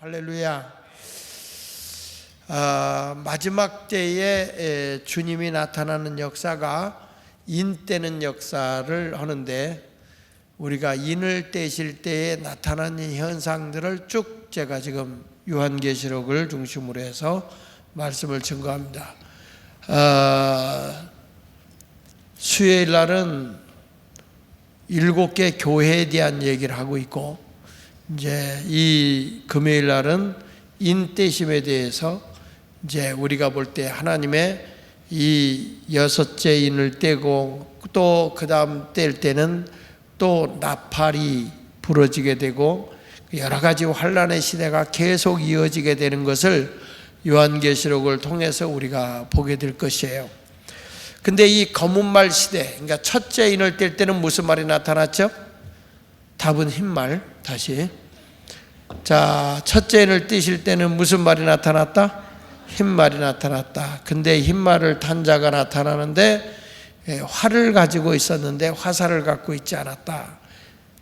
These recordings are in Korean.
할렐루야. 마지막 때에 주님이 나타나는 역사가 인 떼는 역사를 하는데, 우리가 인을 떼실 때에 나타나는 현상들을 쭉 제가 지금 요한계시록을 중심으로 해서 말씀을 증거합니다. 수요일 날은 7개 교회에 대한 얘기를 하고 있고, 이제 이 금요일 날은 인 떼심에 대해서 이제 우리가 볼 때 하나님의 이 6째 인을 떼고, 또 그 다음 뗄 때는 또 나팔이 부러지게 되고 여러 가지 환란의 시대가 계속 이어지게 되는 것을 요한계시록을 통해서 우리가 보게 될 것이에요. 근데 이 검은 말 시대, 그러니까 첫째 인을 뗄 때는 무슨 말이 나타났죠? 답은 흰말. 다시, 자, 첫째 인을 떼실 때는 무슨 말이 나타났다? 흰말이 나타났다. 근데 흰말을 탄 자가 나타나는데 활을 가지고 있었는데 화살을 갖고 있지 않았다.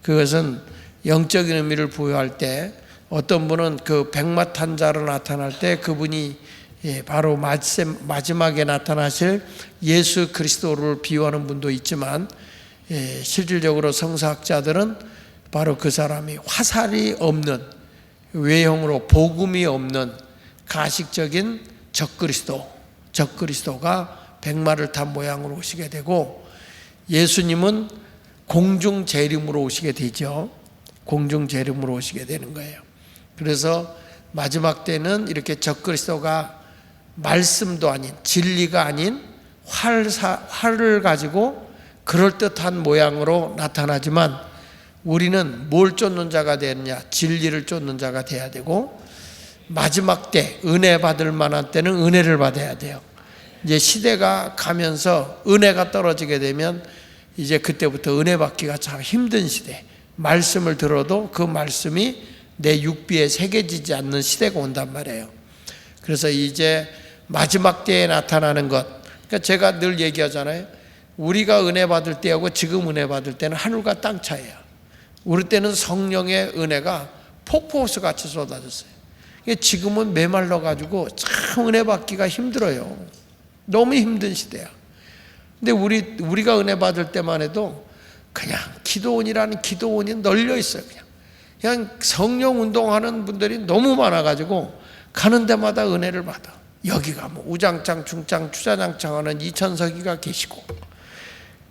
그것은 영적인 의미를 부여할 때, 어떤 분은 그 백마 탄 자로 나타날 때 그분이 바로 마지막에 나타나실 예수 그리스도를 비유하는 분도 있지만, 실질적으로 성서학자들은 바로 그 사람이 화살이 없는, 외형으로 복음이 없는 가식적인 적그리스도가 백마를 탄 모양으로 오시게 되고, 예수님은 공중 재림으로 오시게 되죠. 공중 재림으로 오시게 되는 거예요. 그래서 마지막 때는 이렇게 적그리스도가 말씀도 아닌, 진리가 아닌 활을 가지고 그럴듯한 모양으로 나타나지만, 우리는 뭘 쫓는 자가 되느냐? 진리를 쫓는 자가 돼야 되고, 마지막 때 은혜 받을 만한 때는 은혜를 받아야 돼요. 이제 시대가 가면서 은혜가 떨어지게 되면 이제 그때부터 은혜 받기가 참 힘든 시대, 말씀을 들어도 그 말씀이 내 육비에 새겨지지 않는 시대가 온단 말이에요. 그래서 이제 마지막 때에 나타나는 것, 그러니까 제가 늘 얘기하잖아요. 우리가 은혜 받을 때하고 지금 은혜 받을 때는 하늘과 땅 차이야. 우리 때는 성령의 은혜가 폭포수 같이 쏟아졌어요. 지금은 메말라가지고 참 은혜 받기가 힘들어요. 너무 힘든 시대야. 근데 우리가 은혜 받을 때만 해도 그냥 기도원이라는 기도원이 널려 있어요. 그냥 성령 운동하는 분들이 너무 많아가지고 가는 데마다 은혜를 받아. 여기 가면 우장창, 중창, 추자장창 하는 이천석이가 계시고,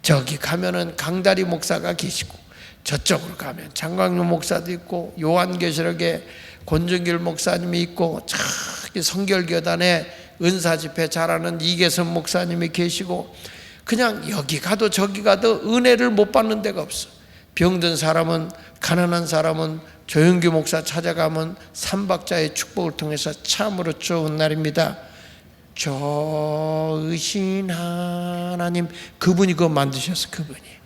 저기 가면은 강다리 목사가 계시고, 저쪽으로 가면 장광용 목사도 있고, 요한계시록에 권정길 목사님이 있고, 저기 성결교단에 은사집회 잘하는 이계선 목사님이 계시고, 그냥 여기 가도 저기 가도 은혜를 못 받는 데가 없어. 병든 사람은, 가난한 사람은 조영규 목사 찾아가면 삼박자의 축복을 통해서 참으로 좋은 날입니다. 좋으신 하나님, 그분이 그거 만드셨어. 그분이.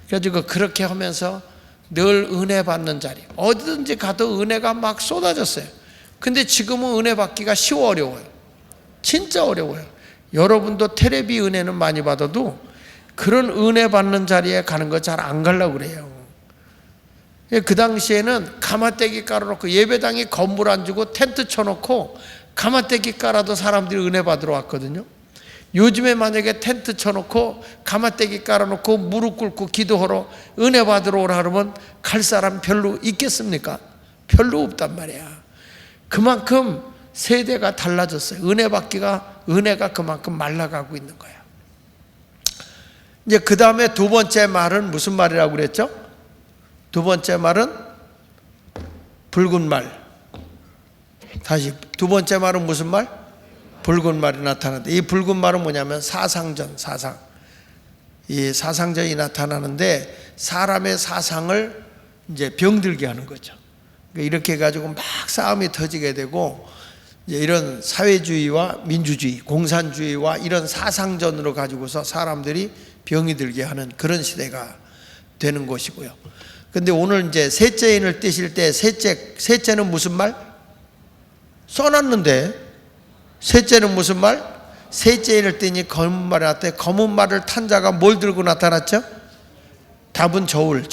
그래가지고 그렇게 하면서 늘 은혜 받는 자리, 어디든지 가도 은혜가 막 쏟아졌어요. 근데 지금은 은혜 받기가 쉬워, 어려워요. 진짜 어려워요. 여러분도 텔레비 은혜는 많이 받아도 그런 은혜 받는 자리에 가는 거 잘 안 가려고 그래요. 그 당시에는 가마떼기 깔아놓고, 예배당에 건물 안 주고 텐트 쳐놓고 가마떼기 깔아도 사람들이 은혜 받으러 왔거든요. 요즘에 만약에 텐트 쳐놓고 가마떼기 깔아놓고 무릎 꿇고 기도하러 은혜 받으러 오라 그러면 갈 사람 별로 있겠습니까? 별로 없단 말이야. 그만큼 세대가 달라졌어요. 은혜가 그만큼 말라가고 있는 거야. 이제 그 다음에 두 번째 말은 무슨 말이라고 그랬죠? 두 번째 말은 붉은 말. 다시, 두 번째 말은 무슨 말? 붉은 말이 나타나는데, 이 붉은 말은 뭐냐면 사상전, 이 사상전이 나타나는데, 사람의 사상을 이제 병들게 하는 거죠. 이렇게 해가지고 막 싸움이 터지게 되고, 이제 이런 사회주의와 민주주의, 공산주의와 이런 사상전으로 가지고서 사람들이 병이 들게 하는 그런 시대가 되는 것이고요. 근데 오늘 이제 셋째 인을 떼실 때, 셋째는 무슨 말? 써놨는데, 셋째는 무슨 말? 셋째 인을 떼니 검은 말이 나타났대. 검은 말을 탄 자가 뭘 들고 나타났죠? 답은 저울.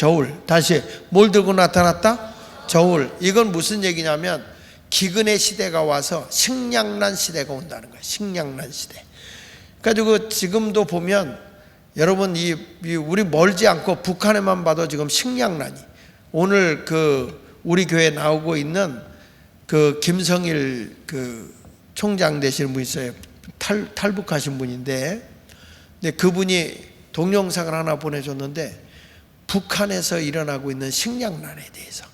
다시, 뭘 들고 나타났다? 저울. 이건 무슨 얘기냐면, 기근의 시대가 와서 식량난 시대가 온다는 거예요. 식량난 시대. 그래가지고 지금도 보면 여러분 우리 멀지 않고 북한에만 봐도 지금 식량난이, 오늘 우리 교회에 나오고 있는 김성일 총장 되시는 분 있어요. 탈북하신 분인데, 근데 그분이 동영상을 하나 보내줬는데 북한에서 일어나고 있는 식량난에 대해서,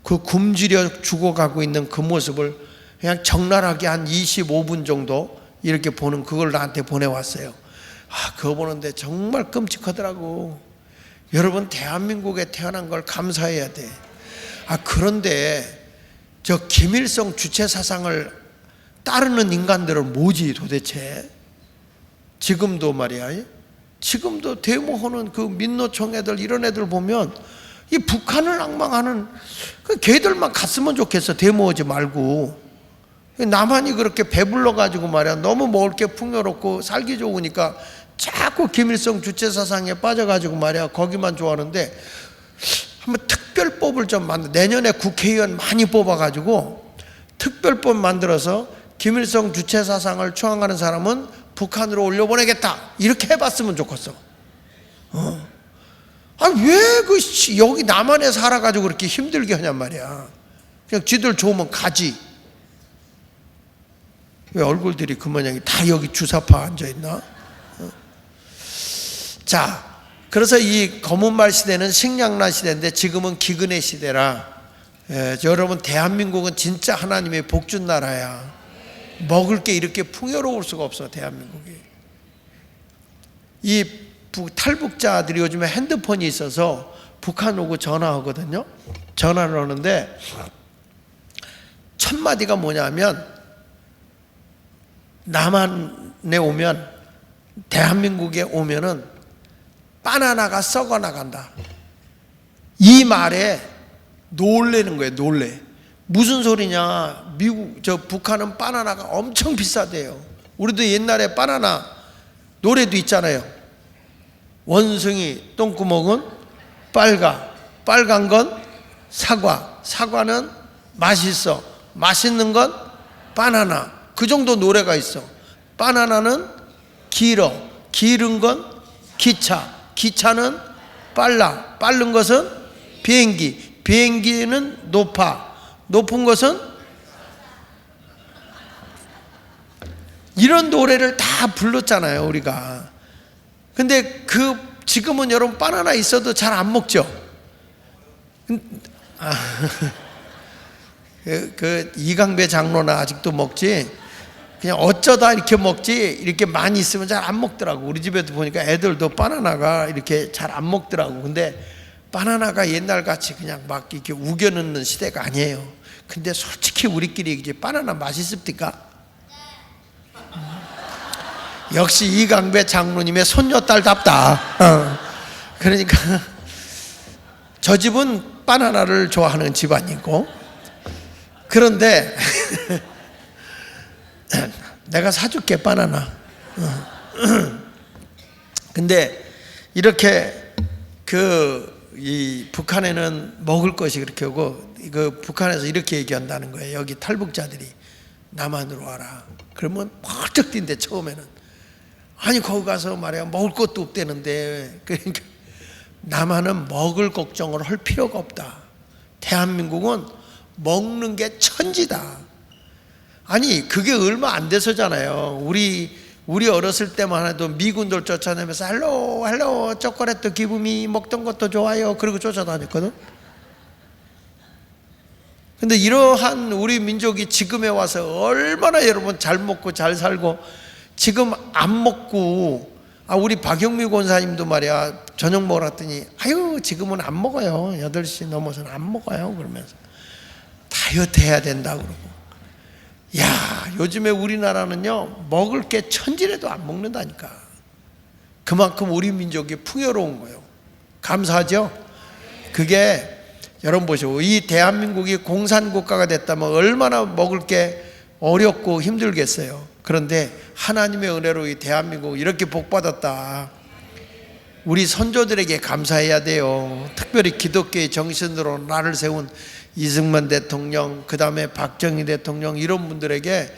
굶주려 죽어가고 있는 그 모습을 그냥 적나라하게 한 25분 정도 이렇게 보는, 그걸 나한테 보내왔어요. 그거 보는데 정말 끔찍하더라고. 여러분, 대한민국에 태어난 걸 감사해야 돼. 그런데 저 김일성 주체 사상을 따르는 인간들은 뭐지 도대체? 지금도 말이야, 지금도 데모하는 그 민노총 애들, 이런 애들 보면 이 북한을 낭망하는 걔들만 갔으면 좋겠어. 데모하지 말고. 나만이 그렇게 배불러 가지고 말이야, 너무 먹을 게 풍요롭고 살기 좋으니까 자꾸 김일성 주체 사상에 빠져가지고 말이야, 거기만 좋아하는데, 한번 특별법을 좀 내년에 국회의원 많이 뽑아가지고 특별법 만들어서 김일성 주체 사상을 추앙하는 사람은 북한으로 올려보내겠다, 이렇게 해봤으면 좋겠어. 왜 여기 남한에 살아가지고 그렇게 힘들게 하냔 말이야. 그냥 지들 좋으면 가지. 왜 얼굴들이 그 모양이 다 여기 주사파 앉아있나? 자, 그래서 이 검은말 시대는 식량난 시대인데 지금은 기근의 시대라. 여러분, 대한민국은 진짜 하나님의 복준 나라야. 먹을 게 이렇게 풍요로울 수가 없어, 대한민국이. 이 탈북자들이 요즘에 핸드폰이 있어서 북한 오고 전화하거든요. 전화를 하는데 첫 마디가 뭐냐면, 남한에 오면, 대한민국에 오면은 바나나가 썩어 나간다, 이 말에 놀래는 거예요. 놀래. 무슨 소리냐, 북한은 바나나가 엄청 비싸대요. 우리도 옛날에 바나나 노래도 있잖아요. 원숭이 똥구멍은 빨간 건 사과, 사과는 맛있어, 맛있는 건 바나나, 그 정도 노래가 있어. 바나나는 길어, 길은 건 기차, 기차는 빨라, 빠른 것은 비행기, 비행기는 높아, 높은 것은, 이런 노래를 다 불렀잖아요, 우리가. 근데 지금은 여러분 바나나 있어도 잘 안 먹죠? 이강배 장로나 아직도 먹지, 그냥 어쩌다 이렇게 먹지, 이렇게 많이 있으면 잘 안 먹더라고. 우리 집에도 보니까 애들도 바나나가 이렇게 잘 안 먹더라고. 근데 바나나가 옛날 같이 그냥 막 이렇게 우겨 넣는 시대가 아니에요. 근데 솔직히 우리끼리 이제 바나나 맛있습니까? 역시 이강배 장로님의 손녀딸답다. 그러니까 저 집은 바나나를 좋아하는 집안이고, 그런데 내가 사줄게, 바나나. 근데 이렇게 이 북한에는 먹을 것이 그렇게 오고, 북한에서 이렇게 얘기한다는 거예요. 여기 탈북자들이 남한으로 와라. 그러면 펄쩍 뛴대, 처음에는. 아니, 거기 가서 말이야, 먹을 것도 없대는데. 그러니까 남한은 먹을 걱정을 할 필요가 없다. 대한민국은 먹는 게 천지다. 아니, 그게 얼마 안 돼서잖아요. 우리 어렸을 때만 해도 미군들 쫓아내면서 헬로 초콜릿도 기분이, 먹던 것도 좋아요, 그리고 쫓아다녔거든. 근데 이러한 우리 민족이 지금에 와서 얼마나 여러분 잘 먹고 잘 살고, 지금 안 먹고, 우리 박영미 권사님도 말이야, 저녁 먹으러 왔더니 지금은 안 먹어요, 8시 넘어서는 안 먹어요, 그러면서 다이어트 해야 된다 그러고. 요즘에 우리나라는요, 먹을 게 천지라도 안 먹는다니까. 그만큼 우리 민족이 풍요로운 거예요. 감사하죠? 그게 여러분 보시고, 이 대한민국이 공산국가가 됐다면 얼마나 먹을 게 어렵고 힘들겠어요. 그런데 하나님의 은혜로 이 대한민국 이렇게 복받았다. 우리 선조들에게 감사해야 돼요. 특별히 기독교의 정신으로 나를 세운 이승만 대통령, 그 다음에 박정희 대통령, 이런 분들에게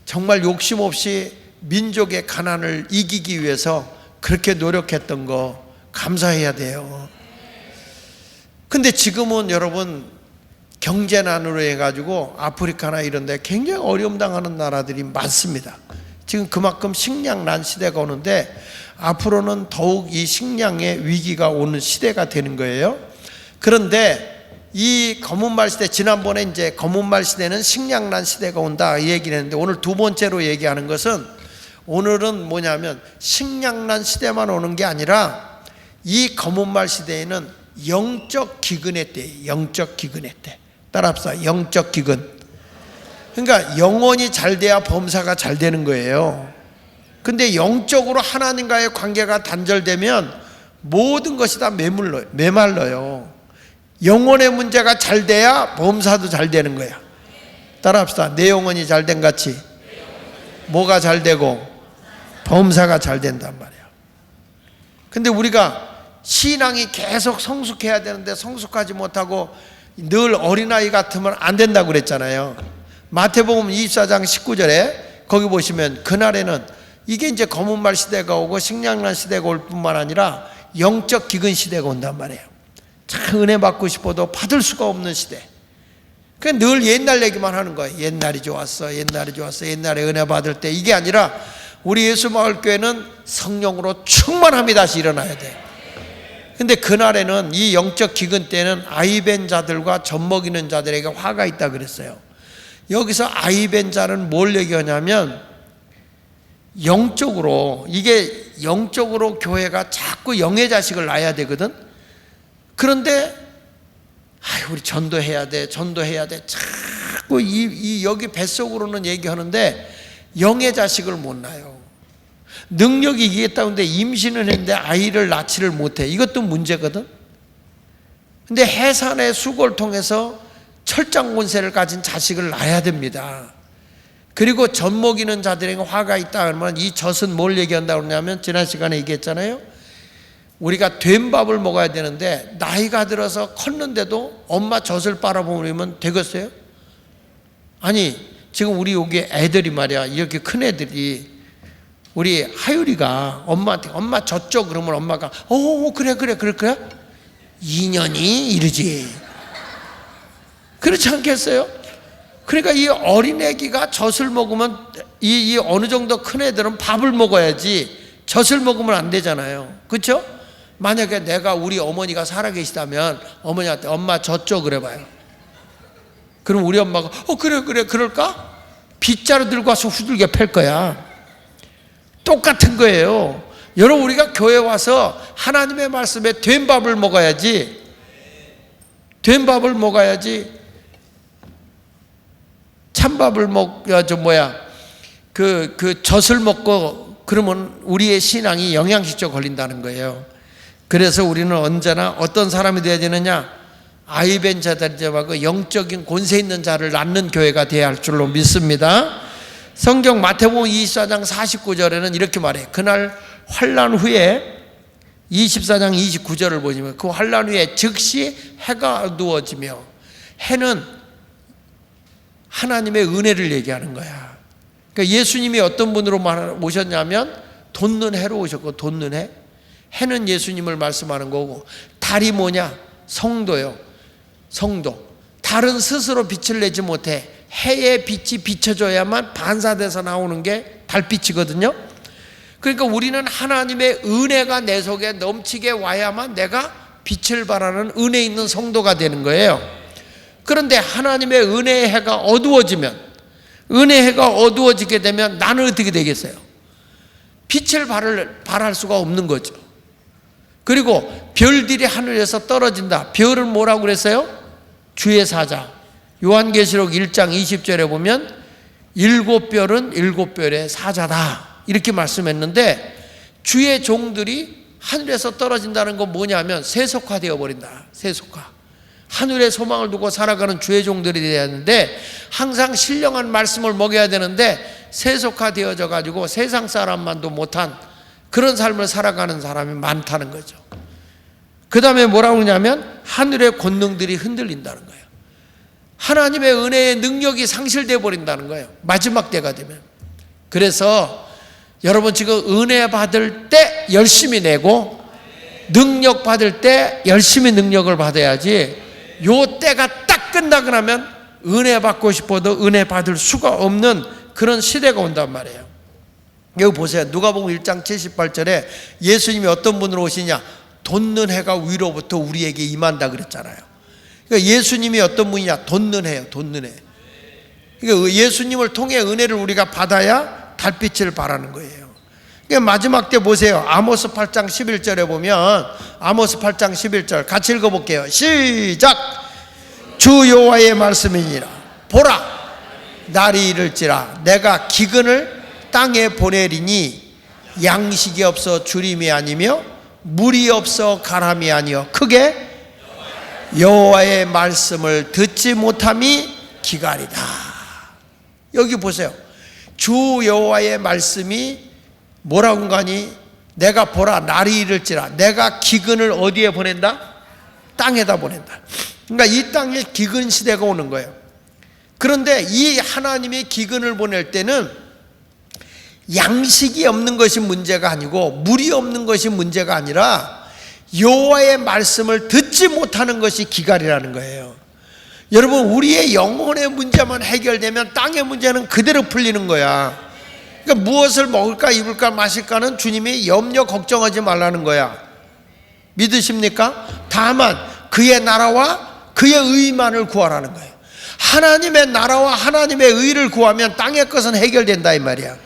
정말 욕심 없이 민족의 가난을 이기기 위해서 그렇게 노력했던 거 감사해야 돼요. 근데 지금은 여러분 경제난으로 해가지고 아프리카나 이런 데 굉장히 어려움 당하는 나라들이 많습니다. 지금 그만큼 식량난 시대가 오는데 앞으로는 더욱 이 식량의 위기가 오는 시대가 되는 거예요. 그런데 이 검은말 시대, 지난번에 이제 검은말 시대는 식량난 시대가 온다 이 얘기를 했는데, 오늘 두 번째로 얘기하는 것은, 오늘은 뭐냐면 식량난 시대만 오는 게 아니라 이 검은말 시대에는 영적 기근의 때예요. 영적 기근의 때. 따라합시다. 영적 기근. 그러니까 영혼이 잘 돼야 범사가 잘 되는 거예요. 근데 영적으로 하나님과의 관계가 단절되면 모든 것이 다 메말라요. 영혼의 문제가 잘 돼야 범사도 잘 되는 거야. 따라합시다. 내 영혼이 잘 된 같이 뭐가 잘 되고 범사가 잘 된단 말이야. 근데 우리가 신앙이 계속 성숙해야 되는데 성숙하지 못하고 늘 어린아이 같으면 안 된다고 그랬잖아요. 마태복음 24장 19절에 거기 보시면, 그날에는 이게 이제 검은말 시대가 오고 식량난 시대가 올 뿐만 아니라 영적 기근 시대가 온단 말이에요. 참 은혜 받고 싶어도 받을 수가 없는 시대. 그냥 늘 옛날 얘기만 하는 거예요. 옛날이 좋았어, 옛날이 좋았어, 옛날에 은혜 받을 때. 이게 아니라 우리 예수마을교회는 성령으로 충만함이 다시 일어나야 돼. 근데 그날에는, 이 영적 기근 때는 아이벤 자들과 젖먹이는 자들에게 화가 있다 그랬어요. 여기서 아이벤 자는 뭘 얘기하냐면, 영적으로, 이게 영적으로 교회가 자꾸 영의 자식을 낳아야 되거든. 그런데 우리 전도해야 돼, 전도해야 돼, 자꾸 여기 뱃속으로는 얘기하는데 영의 자식을 못 낳아요. 능력이 이기겠다는데 임신을 했는데 아이를 낳지를 못해. 이것도 문제거든. 근데 해산의 수고를 통해서 철장 권세를 가진 자식을 낳아야 됩니다. 그리고 젖 먹이는 자들에게 화가 있다 하면, 이 젖은 뭘 얘기한다고 그러냐면, 지난 시간에 얘기했잖아요. 우리가 된 밥을 먹어야 되는데 나이가 들어서 컸는데도 엄마 젖을 빨아먹으면 되겠어요? 아니, 지금 우리 여기 애들이 말이야, 이렇게 큰 애들이, 우리 하율이가 엄마한테 엄마 젖줘 그러면 엄마가 그래 그럴 거야? 2년이 이르지. 그렇지 않겠어요? 그러니까 이 어린애기가 젖을 먹으면, 이 어느 정도 큰 애들은 밥을 먹어야지 젖을 먹으면 안 되잖아요. 그렇죠? 만약에 내가, 우리 어머니가 살아계시다면 어머니한테 엄마 젖 줘 그래봐요. 그럼 우리 엄마가 그래 그럴까? 빗자루 들고 와서 후들겨 팰 거야. 똑같은 거예요. 여러분, 우리가 교회 와서 하나님의 말씀에 된 밥을 먹어야지, 찬밥을 그 젖을 먹고 그러면 우리의 신앙이 영양실조 걸린다는 거예요. 그래서 우리는 언제나 어떤 사람이 되어야 되느냐? 아이벤 자들하고 영적인 권세 있는 자를 낳는 교회가 되어야 할 줄로 믿습니다. 성경 마태복음 24장 49절에는 이렇게 말해요. 그날 환난 후에, 24장 29절을 보시면, 그 환난 후에 즉시 해가 어두워지며, 해는 하나님의 은혜를 얘기하는 거야. 그러니까 예수님이 어떤 분으로 오셨냐면 돋는 해로 오셨고, 돋는 해, 해는 예수님을 말씀하는 거고, 달이 뭐냐? 성도요. 성도. 달은 스스로 빛을 내지 못해. 해의 빛이 비춰줘야만 반사돼서 나오는 게 달빛이거든요. 그러니까 우리는 하나님의 은혜가 내 속에 넘치게 와야만 내가 빛을 발하는 은혜 있는 성도가 되는 거예요. 그런데 하나님의 은혜의 해가 어두워지면, 은혜의 해가 어두워지게 되면 나는 어떻게 되겠어요? 빛을 발할 수가 없는 거죠. 그리고 별들이 하늘에서 떨어진다. 별은 뭐라고 그랬어요? 주의 사자. 요한계시록 1장 20절에 보면 7별은 7별의 사자다 이렇게 말씀했는데, 주의 종들이 하늘에서 떨어진다는 건 뭐냐면 세속화되어 버린다. 세속화. 하늘에 소망을 두고 살아가는 주의 종들이 되어야 하는데, 항상 신령한 말씀을 먹여야 되는데 세속화되어져 가지고 세상 사람만도 못한 그런 삶을 살아가는 사람이 많다는 거죠. 그 다음에 뭐라고 그러냐면 하늘의 권능들이 흔들린다는 거예요. 하나님의 은혜의 능력이 상실되어 버린다는 거예요. 마지막 때가 되면. 그래서 여러분 지금 은혜 받을 때 열심히 내고 능력 받을 때 열심히 능력을 받아야지, 요 때가 딱 끝나고 나면 은혜 받고 싶어도 은혜 받을 수가 없는 그런 시대가 온단 말이에요. 여기 보세요. 누가복음 1장 78절에 예수님이 어떤 분으로 오시냐? 돋는 해가 위로부터 우리에게 임한다 그랬잖아요. 그러니까 예수님이 어떤 분이냐? 돋는 해예요. 돋는 해. 그러니까 예수님을 통해 은혜를 우리가 받아야 달빛을 발하는 거예요. 그러니까 마지막 때 보세요. 아모스 8장 11절에 보면, 아모스 8장 11절 같이 읽어볼게요. 시작. 주 여호와의 말씀이니라. 보라, 날이 이를지라 내가 기근을 땅에 보내리니 양식이 없어 주림이 아니며 물이 없어 가람이 아니요 크게 여호와의 말씀을 듣지 못함이 기갈이다. 여기 보세요. 주 여호와의 말씀이 뭐라고 하니? 내가 보라 날이 이를지라 내가 기근을 어디에 보낸다? 땅에다 보낸다. 그러니까 이 땅에 기근 시대가 오는 거예요. 그런데 이 하나님의 기근을 보낼 때는 양식이 없는 것이 문제가 아니고 물이 없는 것이 문제가 아니라 여호와의 말씀을 듣지 못하는 것이 기갈이라는 거예요. 여러분, 우리의 영혼의 문제만 해결되면 땅의 문제는 그대로 풀리는 거야. 그러니까 무엇을 먹을까 입을까 마실까는 주님이 염려 걱정하지 말라는 거야. 믿으십니까? 다만 그의 나라와 그의 의만을 구하라는 거예요. 하나님의 나라와 하나님의 의를 구하면 땅의 것은 해결된다 이 말이야.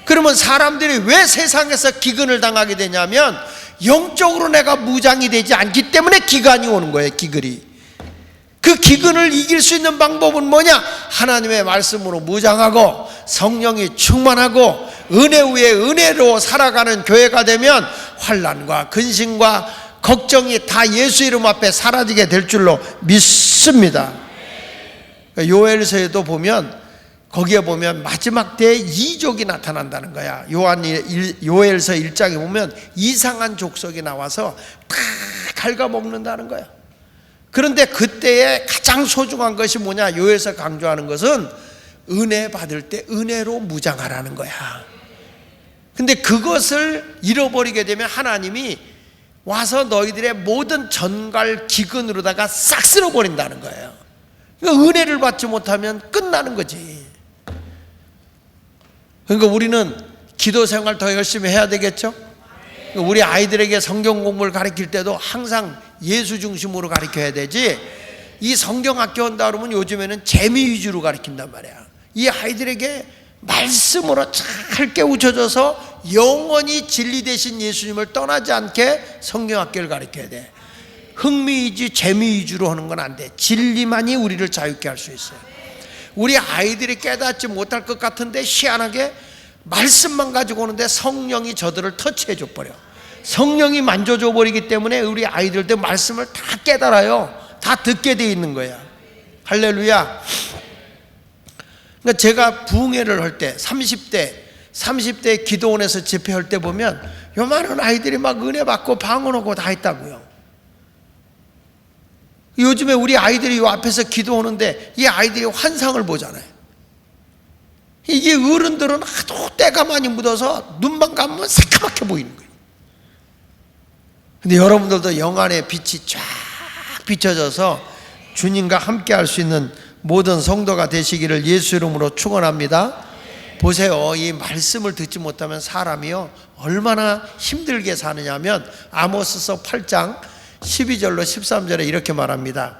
그러면 사람들이 왜 세상에서 기근을 당하게 되냐면 영적으로 내가 무장이 되지 않기 때문에 기근이 오는 거예요. 기근이. 그 기근을 이길 수 있는 방법은 뭐냐? 하나님의 말씀으로 무장하고 성령이 충만하고 은혜 위에 은혜로 살아가는 교회가 되면 환난과 근심과 걱정이 다 예수 이름 앞에 사라지게 될 줄로 믿습니다. 요엘서에도 보면, 거기에 보면 마지막 때에 이족이 나타난다는 거야. 요엘서 1장에 보면 이상한 족속이 나와서 다 갉아먹는다는 거야. 그런데 그때의 가장 소중한 것이 뭐냐? 요엘서 강조하는 것은 은혜 받을 때 은혜로 무장하라는 거야. 근데 그것을 잃어버리게 되면 하나님이 와서 너희들의 모든 전갈 기근으로다가 싹 쓸어버린다는 거예요. 그러니까 은혜를 받지 못하면 끝나는 거지. 그러니까 우리는 기도 생활 더 열심히 해야 되겠죠? 우리 아이들에게 성경 공부를 가르칠 때도 항상 예수 중심으로 가르쳐야 되지, 이 성경 학교 온다 그러면 요즘에는 재미 위주로 가르친단 말이야. 이 아이들에게 말씀으로 잘 깨우쳐져서 영원히 진리 되신 예수님을 떠나지 않게 성경 학교를 가르쳐야 돼. 흥미이지 재미 위주로 하는 건 안 돼. 진리만이 우리를 자유케 할 수 있어요. 우리 아이들이 깨닫지 못할 것 같은데 희한하게 말씀만 가지고 오는데 성령이 저들을 터치해 줘 버려. 성령이 만져줘 버리기 때문에 우리 아이들도 말씀을 다 깨달아요. 다 듣게 돼 있는 거야. 할렐루야. 그러니까 제가 부흥회를 할 때 30대 기도원에서 집회할 때 보면 요만한 아이들이 막 은혜 받고 방언하고 다 했다고요. 요즘에 우리 아이들이 요 앞에서 기도하는데 이 아이들이 환상을 보잖아요. 이게 어른들은 하도 때가 많이 묻어서 눈만 감으면 새까맣게 보이는 거예요. 근데 여러분들도 영안의 빛이 쫙 비춰져서 주님과 함께 할 수 있는 모든 성도가 되시기를 예수 이름으로 축원합니다. 보세요. 이 말씀을 듣지 못하면 사람이요 얼마나 힘들게 사느냐면 아모스서 8장 12절로 13절에 이렇게 말합니다.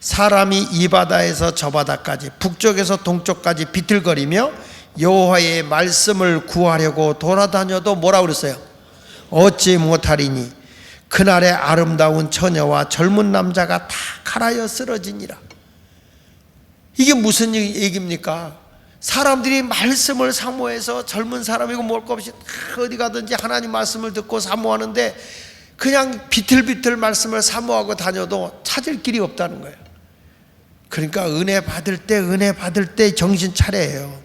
사람이 이 바다에서 저 바다까지 북쪽에서 동쪽까지 비틀거리며 여호와의 말씀을 구하려고 돌아다녀도 뭐라고 그랬어요? 얻지 못하리니 그날의 아름다운 처녀와 젊은 남자가 다 갈아여 쓰러지니라. 이게 무슨 얘기입니까? 사람들이 말씀을 사모해서 젊은 사람이고 뭘 것 없이 어디 가든지 하나님 말씀을 듣고 사모하는데 그냥 비틀비틀 말씀을 사모하고 다녀도 찾을 길이 없다는 거예요. 그러니까 은혜 받을 때 정신 차려야 해요.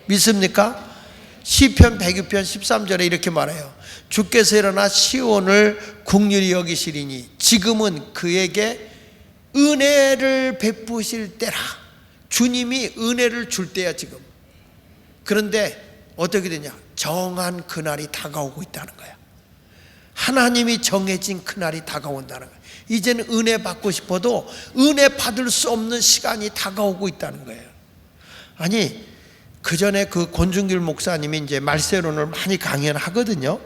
믿습니까? 시편 106편 13절에 이렇게 말해요. 주께서 일어나 시온을 긍휼히 여기시리니 지금은 그에게 은혜를 베푸실 때라. 주님이 은혜를 줄 때야 지금. 그런데 어떻게 되냐? 정한 그날이 다가오고 있다는 거야. 하나님이 정해진 그날이 다가온다는 거야. 이제는 은혜 받고 싶어도 은혜 받을 수 없는 시간이 다가오고 있다는 거예요. 아니, 그 전에 그 권중길 목사님이 이제 말세론을 많이 강연을 하거든요.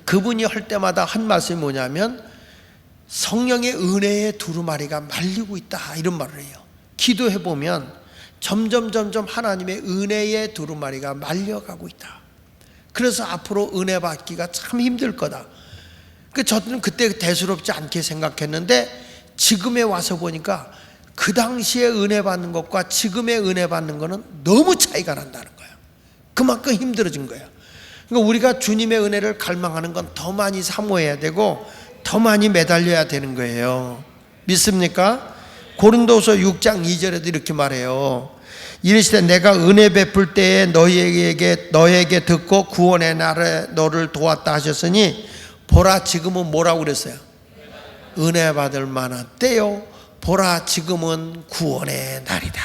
그분이 할 때마다 한 말씀이 뭐냐면 성령의 은혜의 두루마리가 말리고 있다, 이런 말을 해요. 기도해 보면 점점 하나님의 은혜의 두루마리가 말려가고 있다. 그래서 앞으로 은혜 받기가 참 힘들 거다. 저는 그때 대수롭지 않게 생각했는데 지금에 와서 보니까 그 당시에 은혜 받는 것과 지금의 은혜 받는 것은 너무 차이가 난다는 거예요. 그만큼 힘들어진 거예요. 그러니까 우리가 주님의 은혜를 갈망하는 건 더 많이 사모해야 되고 더 많이 매달려야 되는 거예요. 믿습니까? 고린도서 6장 2절에도 이렇게 말해요. 이르시되 내가 은혜 베풀 때에 너에게 듣고 구원의 날에 너를 도왔다 하셨으니 보라 지금은 뭐라고 그랬어요? 은혜 받을 만한 때요. 보라 지금은 구원의 날이다.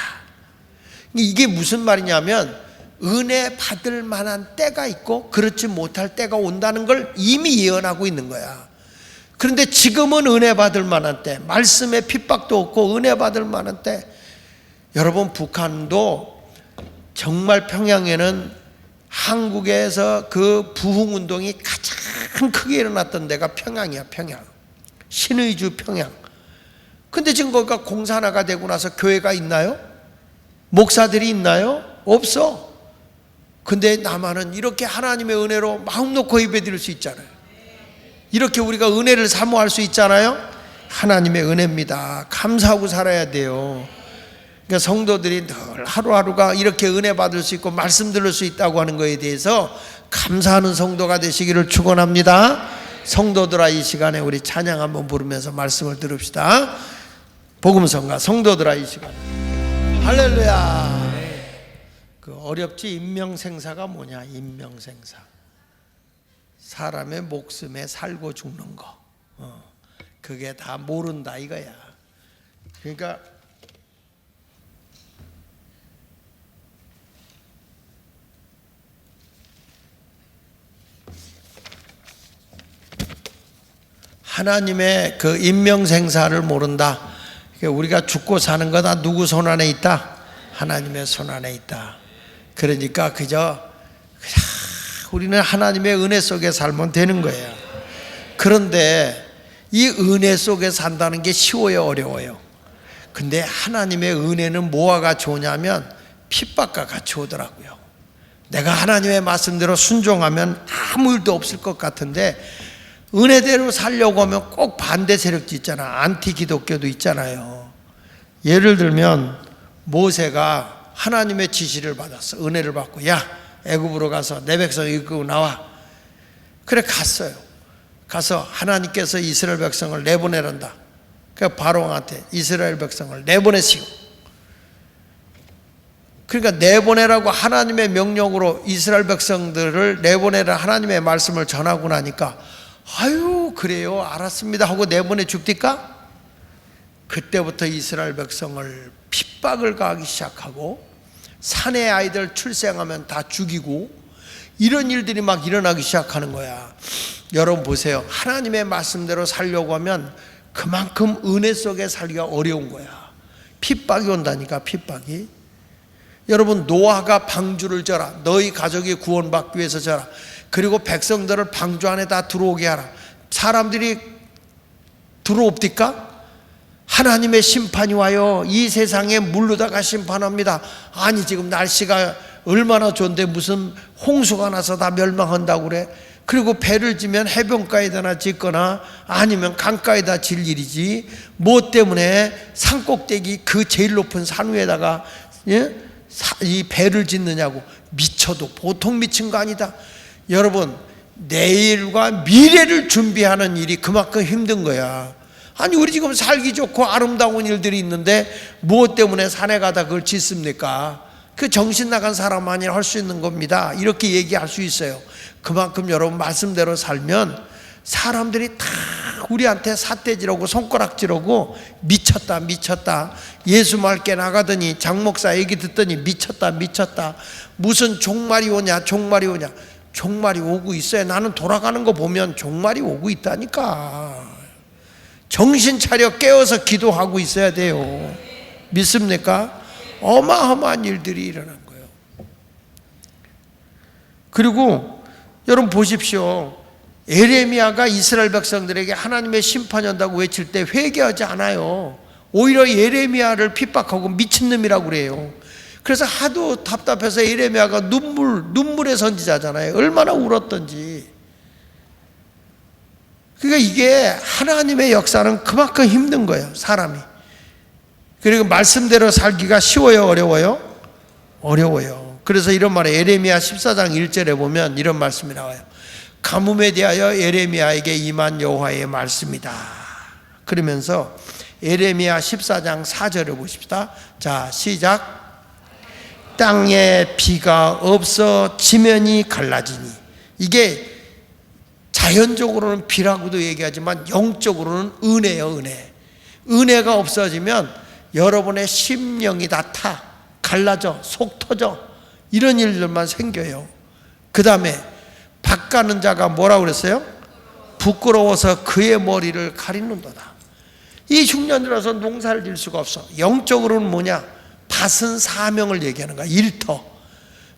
이게 무슨 말이냐면 은혜 받을 만한 때가 있고 그렇지 못할 때가 온다는 걸 이미 예언하고 있는 거야. 그런데 지금은 은혜 받을 만한 때, 말씀에 핍박도 없고 은혜 받을 만한 때. 여러분, 북한도 정말 평양에는 한국에서 그 부흥운동이 가장 크게 일어났던 데가 평양이야. 평양, 신의주 평양. 근데 지금 거기가 공산화가 되고 나서 교회가 있나요? 목사들이 있나요? 없어. 근데 남한은 이렇게 하나님의 은혜로 마음 놓고 예배드릴 수 있잖아요. 이렇게 우리가 은혜를 사모할 수 있잖아요. 하나님의 은혜입니다. 감사하고 살아야 돼요. 그러니까 성도들이 늘 하루하루가 이렇게 은혜 받을 수 있고 말씀 들을 수 있다고 하는 것에 대해서 감사하는 성도가 되시기를 축원합니다. 성도들아, 이 시간에 우리 찬양 한번 부르면서 말씀을 들읍시다. 복음성가 성도들아, 이 시간에 할렐루야. 그 어렵지. 인명생사가 뭐냐? 인명생사, 사람의 목숨에 살고 죽는 거, 그게 다 모른다 이거야. 그러니까 하나님의 그 인명생사를 모른다. 우리가 죽고 사는 거 다 누구 손 안에 있다? 하나님의 손 안에 있다. 그러니까 그저 우리는 하나님의 은혜 속에 살면 되는 거예요. 그런데 이 은혜 속에 산다는 게 쉬워요, 어려워요? 근데 하나님의 은혜는 뭐가 좋냐면 핍박과 같이 오더라고요. 내가 하나님의 말씀대로 순종하면 아무 일도 없을 것 같은데 은혜대로 살려고 하면 꼭 반대 세력도 있잖아. 안티 기독교도 있잖아요. 예를 들면 모세가 하나님의 지시를 받았어. 은혜를 받고, 야, 애굽으로 가서 내 백성 이끌고 나와. 그래 갔어요. 가서 하나님께서 이스라엘 백성을 내보내란다. 그러니까 바로왕한테 이스라엘 백성을 내보내시고, 그러니까 내보내라고 하나님의 명령으로 이스라엘 백성들을 내보내라 하나님의 말씀을 전하고 나니까 아유 그래요 알았습니다 하고 내보내 줍니까? 그때부터 이스라엘 백성을 핍박을 가하기 시작하고 산의 아이들 출생하면 다 죽이고 이런 일들이 막 일어나기 시작하는 거야. 여러분 보세요. 하나님의 말씀대로 살려고 하면 그만큼 은혜 속에 살기가 어려운 거야. 핍박이 온다니까. 핍박이. 여러분 노아가 방주를 져라. 너희 가족이 구원받기 위해서 져라. 그리고 백성들을 방주 안에 다 들어오게 하라. 사람들이 들어옵니까? 하나님의 심판이 와요. 이 세상에 물르다가 심판합니다. 아니 지금 날씨가 얼마나 좋은데 무슨 홍수가 나서 다 멸망한다고 그래. 그리고 배를 지면 해변가에다나 짓거나 아니면 강가에다 질 일이지 뭐 때문에 산꼭대기 그 제일 높은 산 위에다가 이 배를 짓느냐고. 미쳐도 보통 미친 거 아니다. 여러분 내일과 미래를 준비하는 일이 그만큼 힘든 거야. 아니 우리 지금 살기 좋고 아름다운 일들이 있는데 무엇 때문에 산에 가다 그걸 짓습니까? 그 정신 나간 사람만이 할 수 있는 겁니다. 이렇게 얘기할 수 있어요. 그만큼 여러분 말씀대로 살면 사람들이 다 우리한테 삿대질하고 손가락질하고 미쳤다 미쳤다, 예수 말게 나가더니 장목사 얘기 듣더니 미쳤다 미쳤다, 무슨 종말이 오냐 종말이 오냐. 종말이 오고 있어요. 나는 돌아가는 거 보면 종말이 오고 있다니까. 정신 차려 깨어서 기도하고 있어야 돼요. 믿습니까? 어마어마한 일들이 일어난 거예요. 그리고 여러분 보십시오. 예레미야가 이스라엘 백성들에게 하나님의 심판이 온다고 외칠 때 회개하지 않아요. 오히려 예레미야를 핍박하고 미친놈이라고 그래요. 그래서 하도 답답해서 예레미야가 눈물의 선지자잖아요. 얼마나 울었던지. 그러니까 이게 하나님의 역사는 그만큼 힘든 거예요, 사람이. 그리고 말씀대로 살기가 쉬워요, 어려워요? 어려워요. 그래서 이런 말에 예레미야 14장 1절에 보면 이런 말씀이 나와요. 가뭄에 대하여 예레미야에게 임한 여호와의 말씀이다. 그러면서 예레미야 14장 4절을 보십시다. 자, 시작. 땅에 비가 없어 지면이 갈라지니. 이게 자연적으로는 비라고도 얘기하지만 영적으로는 은혜예요, 은혜. 은혜가 없어지면 여러분의 심령이 다 타, 갈라져, 속 터져. 이런 일들만 생겨요. 그 다음에 밭 가는 자가 뭐라고 그랬어요? 부끄러워서 그의 머리를 가리는도다. 이 흉년 들어서 농사를 질 수가 없어. 영적으로는 뭐냐? 밭은 사명을 얘기하는 거야. 일터.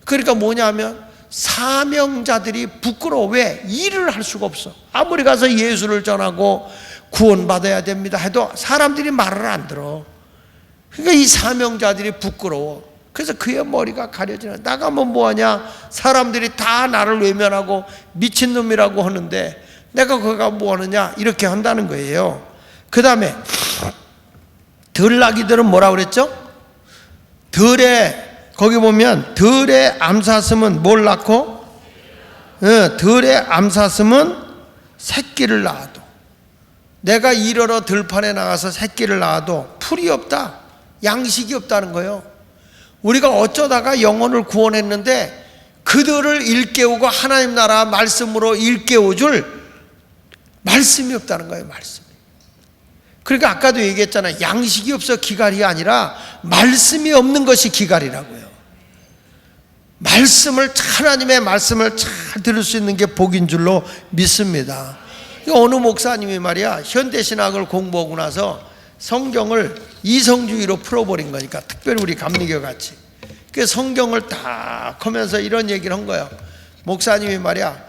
그러니까 뭐냐면 사명자들이 부끄러워. 왜? 일을 할 수가 없어. 아무리 가서 예수를 전하고 구원받아야 됩니다 해도 사람들이 말을 안 들어. 그러니까 이 사명자들이 부끄러워. 그래서 그의 머리가 가려지는. 나가면 뭐하냐? 사람들이 다 나를 외면하고 미친놈이라고 하는데 내가 거기가 뭐하느냐? 이렇게 한다는 거예요. 그 다음에 들나귀들은 뭐라고 그랬죠? 거기 보면 들의 암사슴은 뭘 낳고? 들의 암사슴은 새끼를 낳아도, 내가 일하러 들판에 나가서 새끼를 낳아도 풀이 없다, 양식이 없다는 거예요. 우리가 어쩌다가 영혼을 구원했는데 그들을 일깨우고 하나님 나라 말씀으로 일깨워줄 말씀이 없다는 거예요. 말씀이. 그러니까 아까도 얘기했잖아요. 양식이 없어 기갈이 아니라 말씀이 없는 것이 기갈이라고요. 하나님의 말씀을 잘 들을 수 있는 게 복인 줄로 믿습니다. 어느 목사님이 말이야, 현대신학을 공부하고 나서 성경을 이성주의로 풀어버린 거니까, 특별히 우리 감리교 같이. 그 성경을 딱 하면서 이런 얘기를 한 거예요. 목사님이 말이야,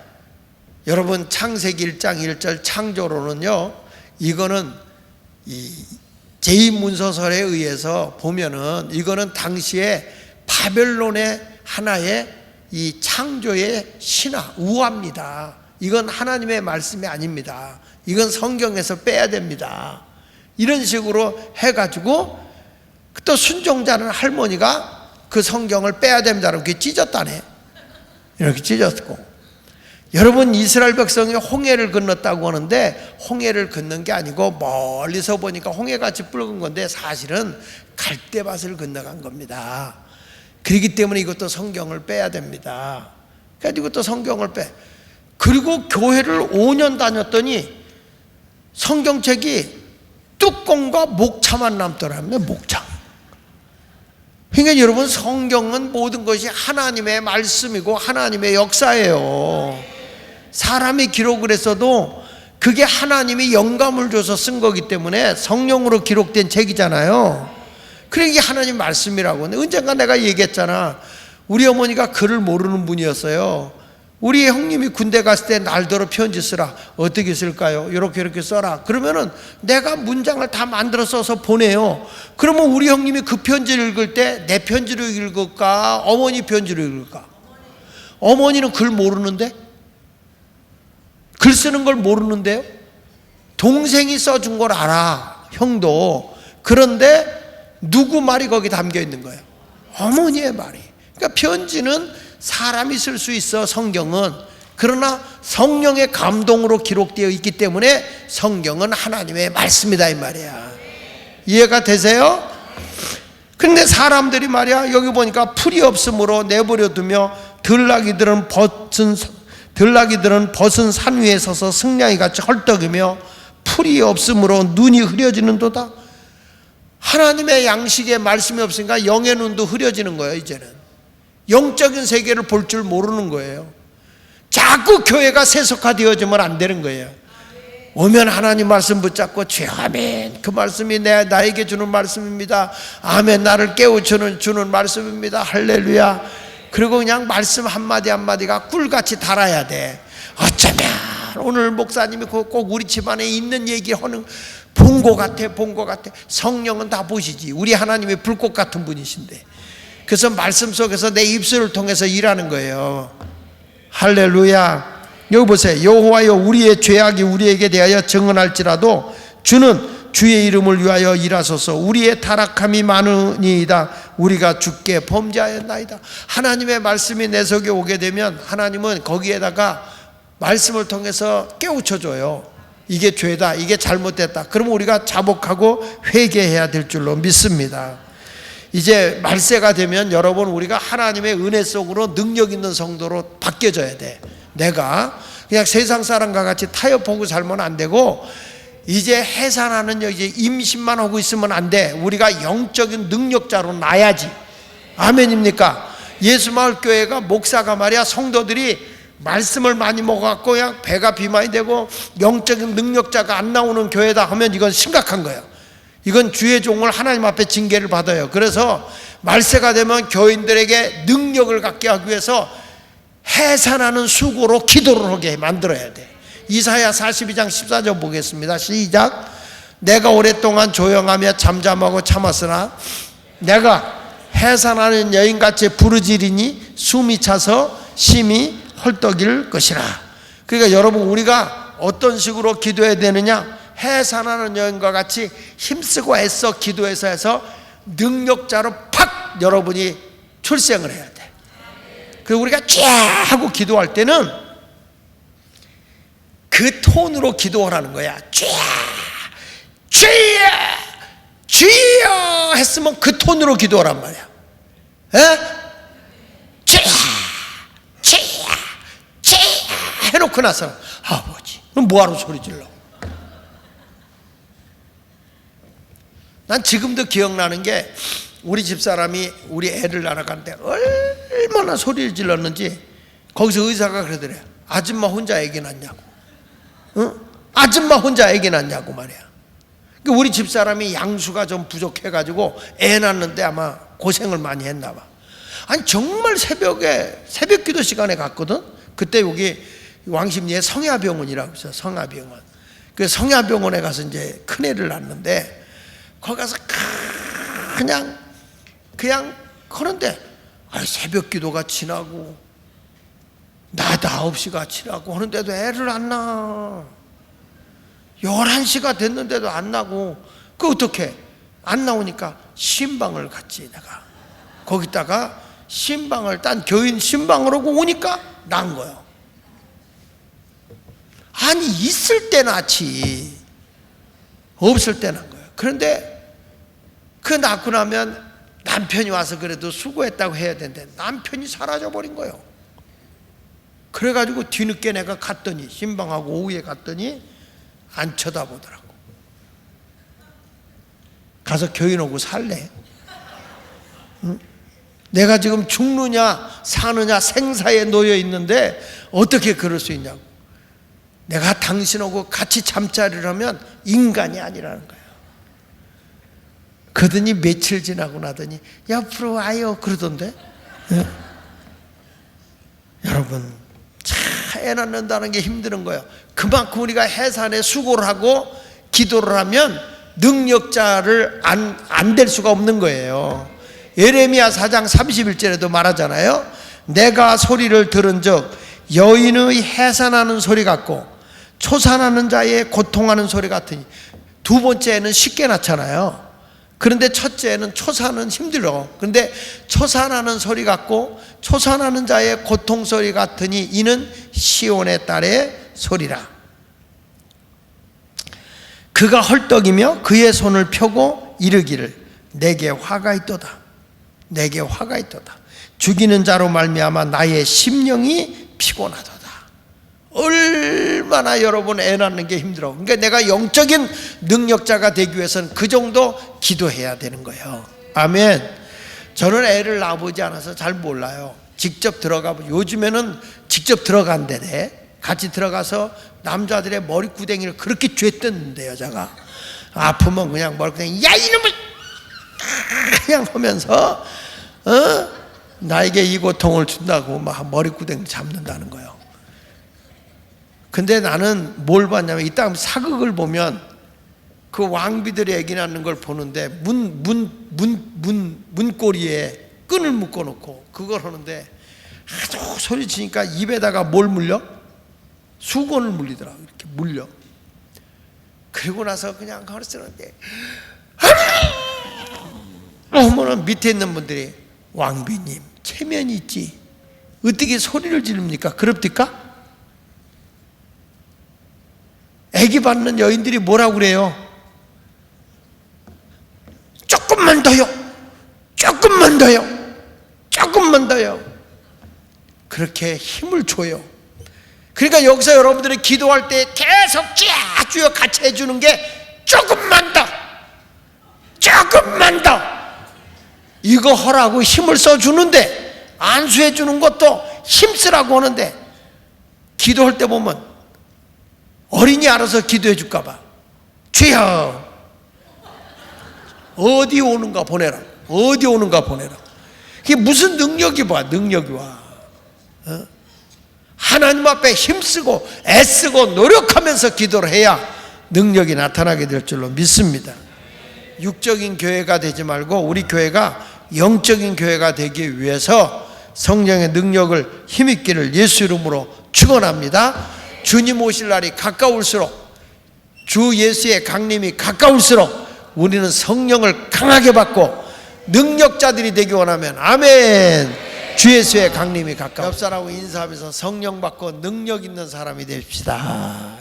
여러분 창세기 1장 1절 창조론은요, 이거는 이 제2문서설에 의해서 보면은 이거는 당시에 바벨론의 하나의 이 창조의 신화, 우화입니다. 이건 하나님의 말씀이 아닙니다. 이건 성경에서 빼야 됩니다. 이런 식으로 해가지고 또 순종자는 할머니가 그 성경을 빼야 됩니다. 이렇게 찢었다네. 이렇게 찢었고. 여러분, 이스라엘 백성이 홍해를 건넜다고 하는데 홍해를 건넌 게 아니고 멀리서 보니까 홍해같이 붉은 건데 사실은 갈대밭을 건너간 겁니다. 그렇기 때문에 이것도 성경을 빼야 됩니다. 그러니까 이것도 성경을 빼. 그리고 교회를 5년 다녔더니 성경책이 뚜껑과 목차만 남더랍니다. 목차. 그러니까 여러분, 성경은 모든 것이 하나님의 말씀이고 하나님의 역사예요. 사람이 기록을 했어도 그게 하나님이 영감을 줘서 쓴 거기 때문에 성령으로 기록된 책이잖아요. 그러니까 하나님 말씀이라고. 언젠가 내가 얘기했잖아. 우리 어머니가 글을 모르는 분이었어요. 우리 형님이 군대 갔을 때 날더러 편지 쓰라. 어떻게 쓸까요? 이렇게 써라. 그러면은 내가 문장을 다 만들어 써서 보내요. 그러면 우리 형님이 그 편지를 읽을 때 내 편지를 읽을까? 어머니 편지를 읽을까? 어머니는 글 모르는데? 글 쓰는 걸 모르는데요? 동생이 써준 걸 알아, 형도. 그런데 누구 말이 거기 담겨 있는 거예요? 어머니의 말이. 그러니까 편지는 사람이 쓸 수 있어, 성경은. 그러나 성령의 감동으로 기록되어 있기 때문에 성경은 하나님의 말씀이다, 이 말이야. 이해가 되세요? 그런데 사람들이 말이야, 여기 보니까 풀이 없으므로 내버려 두며 들나귀들은 벗은 산 위에 서서 승냥이 같이 헐떡이며 풀이 없으므로 눈이 흐려지는도다. 하나님의 양식에 말씀이 없으니까 영의 눈도 흐려지는 거예요. 이제는 영적인 세계를 볼 줄 모르는 거예요. 자꾸 교회가 세속화되어지면 안 되는 거예요. 오면 하나님 말씀 붙잡고 주여 아멘, 그 말씀이 나에게 주는 말씀입니다. 아멘, 나를 깨우쳐주는 말씀입니다. 할렐루야. 그리고 그냥 말씀 한마디 한마디가 꿀같이 달아야 돼. 어쩌면 오늘 목사님이 꼭 우리 집안에 있는 얘기하는 본 것 같아. 성령은 다 보시지. 우리 하나님이 불꽃 같은 분이신데. 그래서 말씀 속에서 내 입술을 통해서 일하는 거예요. 할렐루야. 여기 보세요. 여호와여, 우리의 죄악이 우리에게 대하여 증언할지라도 주는 주의 이름을 위하여 일하소서. 우리의 타락함이 많으니이다. 우리가 주께 범죄하였나이다. 하나님의 말씀이 내 속에 오게 되면 하나님은 거기에다가 말씀을 통해서 깨우쳐줘요. 이게 죄다, 이게 잘못됐다. 그러면 우리가 자복하고 회개해야 될 줄로 믿습니다. 이제 말세가 되면 여러분, 우리가 하나님의 은혜 속으로 능력 있는 성도로 바뀌어져야 돼. 내가 그냥 세상 사람과 같이 타협하고 살면 안 되고, 이제 해산하는 이제 임신만 하고 있으면 안 돼. 우리가 영적인 능력자로 나야지. 아멘입니까? 예수마을교회가 목사가 말이야, 성도들이 말씀을 많이 먹어갖고 그냥 배가 비만이 되고 영적인 능력자가 안 나오는 교회다 하면 이건 심각한 거예요. 이건 주의 종을 하나님 앞에 징계를 받아요. 그래서 말세가 되면 교인들에게 능력을 갖게 하기 위해서 해산하는 수고로 기도를 하게 만들어야 돼. 이사야 42장 14절 보겠습니다. 시작. 내가 오랫동안 조용하며 잠잠하고 참았으나 내가 해산하는 여인같이 부르짖으니 숨이 차서 심히 헐떡일 것이라. 그러니까 여러분, 우리가 어떤 식으로 기도해야 되느냐? 해산하는 여인과 같이 힘쓰고 애써 기도해서 해서 능력자로 팍 여러분이 출생을 해야 돼. 그리고 우리가 쫙 하고 기도할 때는 그 톤으로 기도하라는 거야. 쫙 주여 주여 했으면 그 톤으로 기도하란 말이야. 에? 주여 주여 주여 해놓고 나서 아버지, 그럼 뭐하러 소리 질러? 난 지금도 기억나는 게, 우리 집사람이 우리 애를 낳아가는데 얼마나 소리를 질렀는지 거기서 의사가 그러더래요. 아줌마 혼자 애기 낳냐고. 응? 아줌마 혼자 애기 낳냐고 말이야. 그러니까 우리 집사람이 양수가 좀 부족해가지고 애 낳는데 아마 고생을 많이 했나 봐. 아니 정말 새벽에 새벽 기도 시간에 갔거든. 그때 여기 왕십리에 성야병원이라고 있어. 성야병원. 그 성야병원에 가서 이제 큰애를 낳는데, 거기 가서 그냥 그런데 새벽 기도가 지나고 낮 9시가 지나고 하는데도 애를 안 낳아. 11시가 됐는데도 안 나고, 그 어떻게 안 나오니까 신방을 갔지. 내가 거기다가 신방을 딴 교인 신방을 하고 오니까 난 거예요. 아니 있을 때 낳지 없을 때 난 거예요. 그런데 그 낳고 나면 남편이 와서 그래도 수고했다고 해야 되는데 남편이 사라져버린 거예요. 그래가지고 뒤늦게 내가 갔더니, 신방하고 오후에 갔더니 안 쳐다보더라고. 가서 교인하고 살래? 응? 내가 지금 죽느냐 사느냐 생사에 놓여 있는데 어떻게 그럴 수 있냐고. 내가 당신하고 같이 잠자리를 하면 인간이 아니라는 거예요. 그러더니 며칠 지나고 나더니 옆으로 와요 그러던데. 네? 여러분, 애 낳는다는 게 힘든 거예요. 그만큼 우리가 해산에 수고를 하고 기도를 하면 능력자를 안 될 수가 없는 거예요. 예레미야 4장 31절에도 말하잖아요. 내가 소리를 들은 적 여인의 해산하는 소리 같고 초산하는 자의 고통하는 소리 같으니. 두 번째는 쉽게 낳잖아요. 그런데 첫째는 초산은 힘들어. 그런데 초산하는 소리 같고 초산하는 자의 고통 소리 같으니 이는 시온의 딸의 소리라. 그가 헐떡이며 그의 손을 펴고 이르기를 내게 화가 있도다. 내게 화가 있도다. 죽이는 자로 말미암아 나의 심령이 피곤하도다. 얼마나 여러분 애 낳는 게 힘들어. 그러니까 내가 영적인 능력자가 되기 위해서는 그 정도 기도해야 되는 거예요. 아멘. 저는 애를 낳아보지 않아서 잘 몰라요. 직접 들어가보죠. 요즘에는 직접 들어간대네. 같이 들어가서 남자들의 머리구덩이를 그렇게 쬐뜯는데 여자가 아프면 그냥 머리구덩이 야 이놈을 그냥 하면서 나에게 이 고통을 준다고 막 머리구덩이 잡는다는 거예요. 근데 나는 뭘 봤냐면 이따 사극을 보면 그 왕비들이 애기 낳는 걸 보는데 문고리에 끈을 묶어놓고 그걸 하는데 아주 소리 치니까 입에다가 뭘 물려? 수건을 물리더라고. 이렇게 물려. 그리고 나서 그냥 가만히 쓰는데 어머나 밑에 있는 분들이 왕비님 체면이 있지 어떻게 소리를 지릅니까? 그럽니까? 애기 받는 여인들이 뭐라고 그래요? 조금만 더요. 조금만 더요. 조금만 더요. 그렇게 힘을 줘요. 그러니까 여기서 여러분들이 기도할 때 계속 쫙 같이 해주는 게 조금만 더. 조금만 더. 이거 하라고 힘을 써주는데 안수해 주는 것도 힘쓰라고 하는데 기도할 때 보면 어린이 알아서 기도해 줄까 봐 주여 어디 오는가 보내라. 어디 오는가 보내라. 이게 무슨 능력이 와. 능력이 와. 하나님 앞에 힘쓰고 애쓰고 노력하면서 기도를 해야 능력이 나타나게 될 줄로 믿습니다. 육적인 교회가 되지 말고 우리 교회가 영적인 교회가 되기 위해서 성령의 능력을 힘있기를 예수 이름으로 축원합니다. 주님 오실 날이 가까울수록 주 예수의 강림이 가까울수록 우리는 성령을 강하게 받고 능력자들이 되기 원하면 아멘. 주 예수의 강림이 가까워. 옆 사람하고 인사하면서 성령 받고 능력 있는 사람이 됩시다.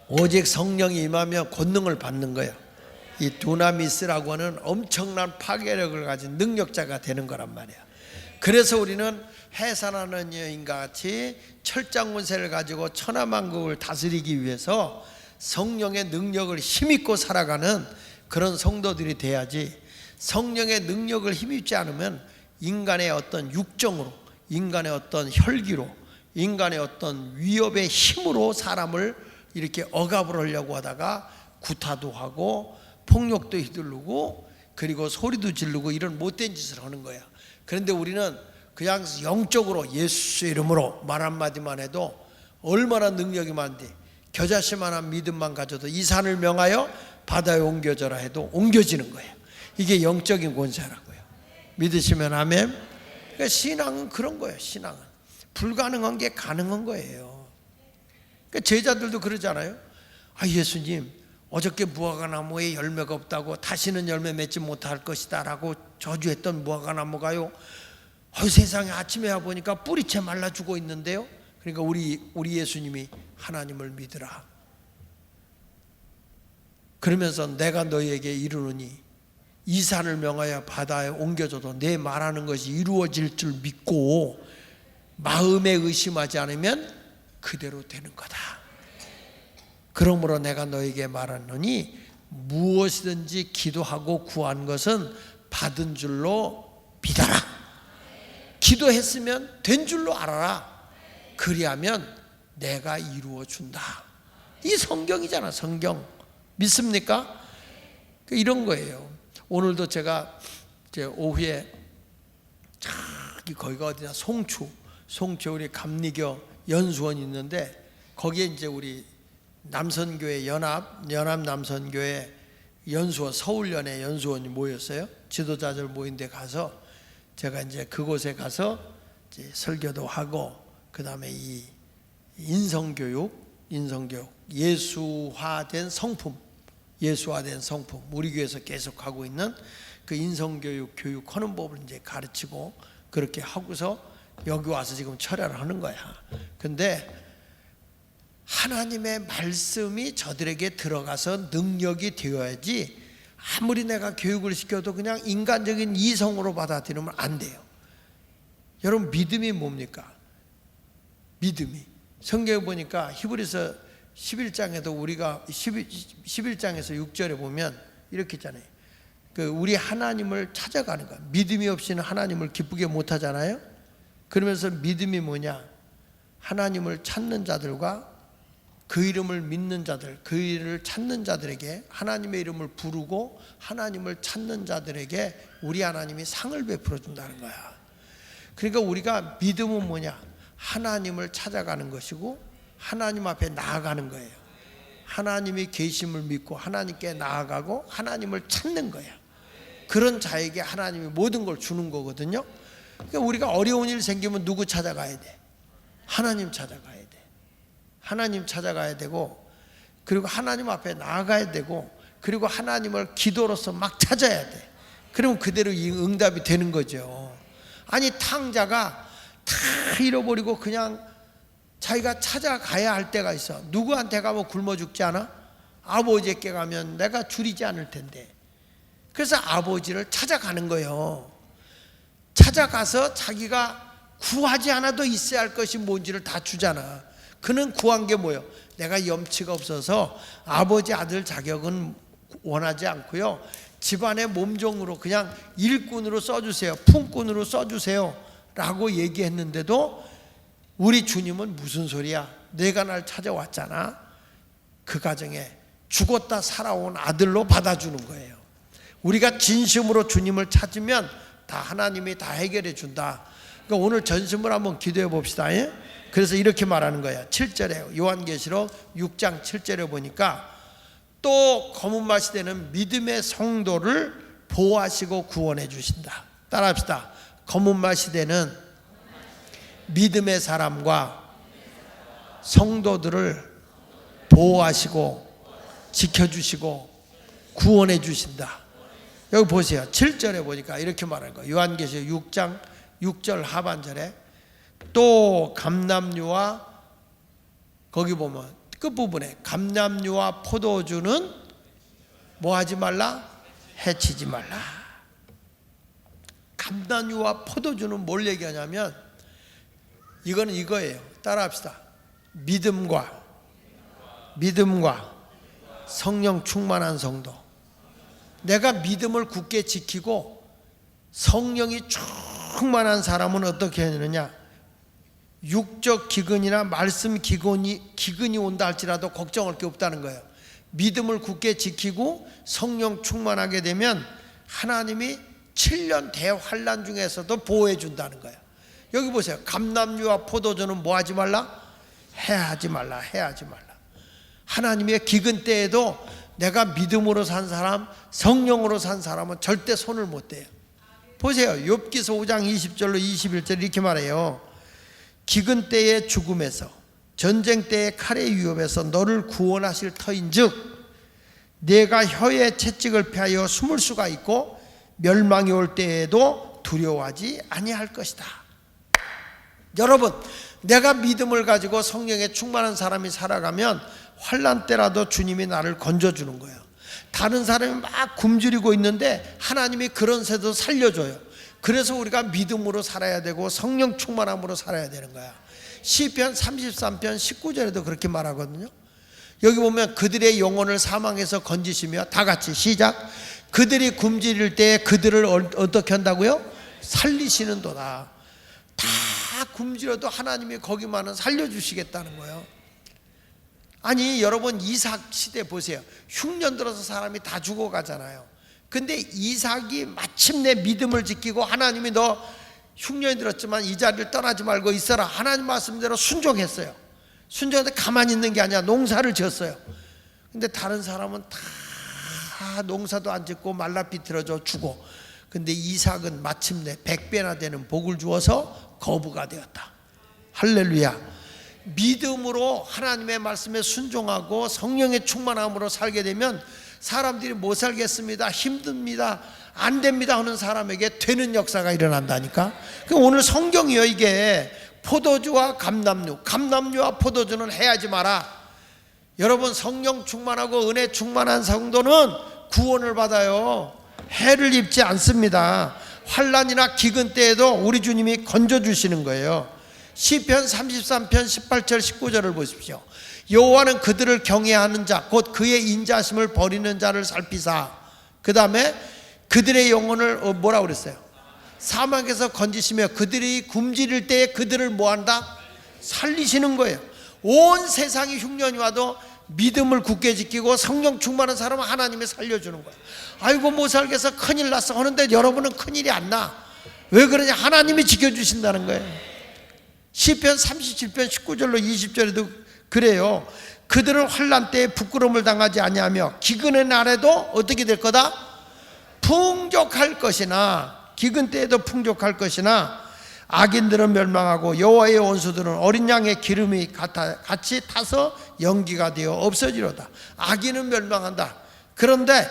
오직 성령이 임하면 권능을 받는 거예요. 이 두나미스라고 하는 엄청난 파괴력을 가진 능력자가 되는 거란 말이야. 그래서 우리는 해산하는 여인과 같이 철장군세를 가지고 천하만국을 다스리기 위해서 성령의 능력을 힘입고 살아가는 그런 성도들이 돼야지, 성령의 능력을 힘입지 않으면 인간의 어떤 육정으로, 인간의 어떤 혈기로, 인간의 어떤 위협의 힘으로 사람을 이렇게 억압을 하려고 하다가 구타도 하고 폭력도 휘두르고 그리고 소리도 지르고 이런 못된 짓을 하는 거야. 그런데 우리는 그냥 영적으로 예수 이름으로 말 한마디만 해도 얼마나 능력이 많은데, 겨자씨만한 믿음만 가져도 이 산을 명하여 바다에 옮겨져라 해도 옮겨지는 거예요. 이게 영적인 권세라고요. 믿으시면 아멘. 그러니까 신앙은 그런 거예요. 신앙은 불가능한 게 가능한 거예요. 그러니까 제자들도 그러잖아요. 아, 예수님 어저께 무화과나무에 열매가 없다고 다시는 열매 맺지 못할 것이다 라고 저주했던 무화과나무가요, 세상에 아침에 와보니까 뿌리채 말라 죽어 있는데요. 그러니까 우리 예수님이 하나님을 믿으라 그러면서 내가 너희에게 이르노니 이 산을 명하여 바다에 옮겨줘도 내 말하는 것이 이루어질 줄 믿고 마음에 의심하지 않으면 그대로 되는 거다. 그러므로 내가 너에게 말하노니 무엇이든지 기도하고 구한 것은 받은 줄로 믿어라. 기도했으면 된 줄로 알아라. 그리하면 내가 이루어 준다. 이 성경이잖아. 성경 믿습니까? 이런 거예요. 오늘도 제가 이제 오후에 거기가 어디냐, 송추 우리 감리교 연수원이 있는데 거기에 이제 우리 남선교회 연합 남선교회 연수원, 서울연의 연수원이 모였어요. 지도자들 모인 데 가서 제가 이제 그곳에 가서 이제 설교도 하고, 그 다음에 이 인성교육 예수화된 성품 우리 교회에서 계속 하고 있는 그 인성교육 교육하는 법을 이제 가르치고 그렇게 하고서 여기 와서 지금 철야를 하는 거야. 근데 하나님의 말씀이 저들에게 들어가서 능력이 되어야지, 아무리 내가 교육을 시켜도 그냥 인간적인 이성으로 받아들이면 안 돼요. 여러분, 믿음이 뭡니까? 믿음이, 성경에 보니까 히브리서 11장에도 우리가 11장에서 6절에 보면 이렇게 있잖아요. 우리 하나님을 찾아가는 거야. 믿음이 없이는 하나님을 기쁘게 못 하잖아요. 그러면서 믿음이 뭐냐? 하나님을 찾는 자들과 그 이름을 믿는 자들, 그 이름을 찾는 자들에게, 하나님의 이름을 부르고 하나님을 찾는 자들에게 우리 하나님이 상을 베풀어 준다는 거야. 그러니까 우리가 믿음은 뭐냐? 하나님을 찾아가는 것이고 하나님 앞에 나아가는 거예요. 하나님이 계심을 믿고 하나님께 나아가고 하나님을 찾는 거야. 그런 자에게 하나님이 모든 걸 주는 거거든요. 그러니까 우리가 어려운 일 생기면 누구 찾아가야 돼? 하나님 찾아가야 돼. 하나님 찾아가야 되고, 그리고 하나님 앞에 나아가야 되고, 그리고 하나님을 기도로서 막 찾아야 돼. 그러면 그대로 이 응답이 되는 거죠. 아니, 탕자가 다 잃어버리고 그냥 자기가 찾아가야 할 때가 있어. 누구한테 가면 굶어 죽지 않아? 아버지께 가면 내가 줄이지 않을 텐데. 그래서 아버지를 찾아가는 거예요. 찾아가서 자기가 구하지 않아도 있어야 할 것이 뭔지를 다 주잖아. 그는 구한 게 뭐예요? 내가 염치가 없어서 아버지 아들 자격은 원하지 않고요, 집안의 몸종으로 그냥 일꾼으로 써주세요, 품꾼으로 써주세요 라고 얘기했는데도 우리 주님은 무슨 소리야? 내가 날 찾아왔잖아. 그 가정에 죽었다 살아온 아들로 받아주는 거예요. 우리가 진심으로 주님을 찾으면 다 하나님이 다 해결해 준다. 그러니까 오늘 전심을 한번 기도해 봅시다. 예? 그래서 이렇게 말하는 거야. 7절에 요한계시록 6장 7절에 보니까 또 검은 맛이 되는 믿음의 성도를 보호하시고 구원해 주신다. 따라합시다. 검은 맛이 되는 믿음의 사람과 성도들을 보호하시고 지켜주시고 구원해 주신다. 여기 보세요. 7절에 보니까 이렇게 말하는 거예요. 요한계시록 6장 6절 하반절에 또 감람류와, 거기 보면 끝부분에 감람류와 포도주는 뭐 하지 말라? 해치지 말라. 감람류와 포도주는 뭘 얘기하냐면 이거는 이거예요. 따라합시다. 믿음과 성령 충만한 성도. 내가 믿음을 굳게 지키고 성령이 충만한 사람은 어떻게 하느냐? 육적 기근이나 말씀 기근이 온다 할지라도 걱정할 게 없다는 거예요. 믿음을 굳게 지키고 성령 충만하게 되면 하나님이 7년 대환란 중에서도 보호해 준다는 거예요. 여기 보세요. 감람류와 포도주는 뭐 하지 말라? 해하지 말라. 하나님의 기근 때에도 내가 믿음으로 산 사람, 성령으로 산 사람은 절대 손을 못 대요. 보세요. 욥기서 5장 20절로 21절 이렇게 말해요. 기근 때의 죽음에서, 전쟁 때의 칼의 위협에서 너를 구원하실 터인즉 내가 혀의 채찍을 피하여 숨을 수가 있고 멸망이 올 때에도 두려워하지 아니할 것이다. 여러분, 내가 믿음을 가지고 성령에 충만한 사람이 살아가면 환난 때라도 주님이 나를 건져주는 거예요. 다른 사람이 막 굶주리고 있는데 하나님이 그런 새도 살려줘요. 그래서 우리가 믿음으로 살아야 되고 성령 충만함으로 살아야 되는 거야. 시편 33편 19절에도 그렇게 말하거든요. 여기 보면 그들의 영혼을 사망에서 건지시며, 다 같이 시작. 그들이 굶주릴 때 그들을 어떻게 한다고요? 살리시는도다. 다 굶주려도 하나님이 거기만은 살려주시겠다는 거예요. 아니 여러분, 이삭 시대 보세요. 흉년 들어서 사람이 다 죽어가잖아요. 근데 이삭이 마침내 믿음을 지키고 하나님이 너 흉년이 들었지만 이 자리를 떠나지 말고 있어라, 하나님 말씀대로 순종했어요. 순종했는데 가만히 있는 게 아니라 농사를 지었어요. 근데 다른 사람은 다 농사도 안 짓고 말라 비틀어져 죽어. 근데 이삭은 마침내 100배나 되는 복을 주어서 거부가 되었다. 할렐루야. 믿음으로 하나님의 말씀에 순종하고 성령의 충만함으로 살게 되면 사람들이 못 살겠습니다, 힘듭니다, 안 됩니다 하는 사람에게 되는 역사가 일어난다니까. 오늘 성경이요, 이게 포도주와 감람류, 감람류와 포도주는 해야지 마라. 여러분, 성령 충만하고 은혜 충만한 성도는 구원을 받아요. 해를 입지 않습니다. 환난이나 기근 때에도 우리 주님이 건져주시는 거예요. 시편 33편 18절 19절을 보십시오. 여호와는 그들을 경외하는 자 곧 그의 인자심을 버리는 자를 살피사, 그 다음에 그들의 영혼을 뭐라고 그랬어요? 사망에서 건지시며 그들이 굶주릴 때에 그들을 뭐한다? 살리시는 거예요. 온 세상이 흉년이 와도 믿음을 굳게 지키고 성령 충만한 사람은 하나님이 살려주는 거예요. 아이고 못 살겠어, 큰일 났어 하는데 여러분은 큰일이 안 나. 왜 그러냐? 하나님이 지켜주신다는 거예요. 시편 37편 19절로 20절에도 그래요. 그들은 환난 때에 부끄러움을 당하지 아니하며 기근의 날에도 어떻게 될 거다? 풍족할 것이나, 기근 때에도 풍족할 것이나 악인들은 멸망하고 여호와의 원수들은 어린 양의 기름이 같이 타서 연기가 되어 없어지로다. 악인은 멸망한다. 그런데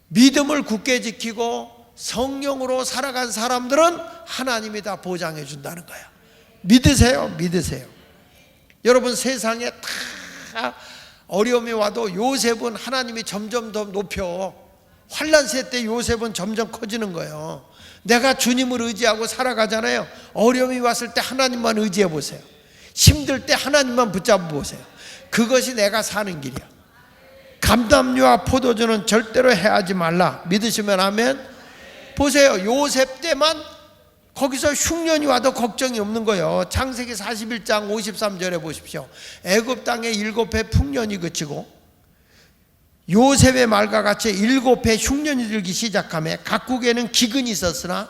믿음을 굳게 지키고 성령으로 살아간 사람들은 하나님이 다 보장해 준다는 거예요. 믿으세요, 믿으세요. 여러분, 세상에 다 어려움이 와도 요셉은 하나님이 점점 더 높여. 환난세 때 요셉은 점점 커지는 거예요. 내가 주님을 의지하고 살아가잖아요. 어려움이 왔을 때 하나님만 의지해 보세요. 힘들 때 하나님만 붙잡아 보세요. 그것이 내가 사는 길이야. 감람류와 포도주는 절대로 해하지 말라. 믿으시면 아멘. 보세요, 요셉 때만 거기서 흉년이 와도 걱정이 없는 거예요. 창세기 41장 53절에 보십시오. 애굽 땅에 7해 풍년이 그치고 요셉의 말과 같이 7해 흉년이 들기 시작하며 각국에는 기근이 있었으나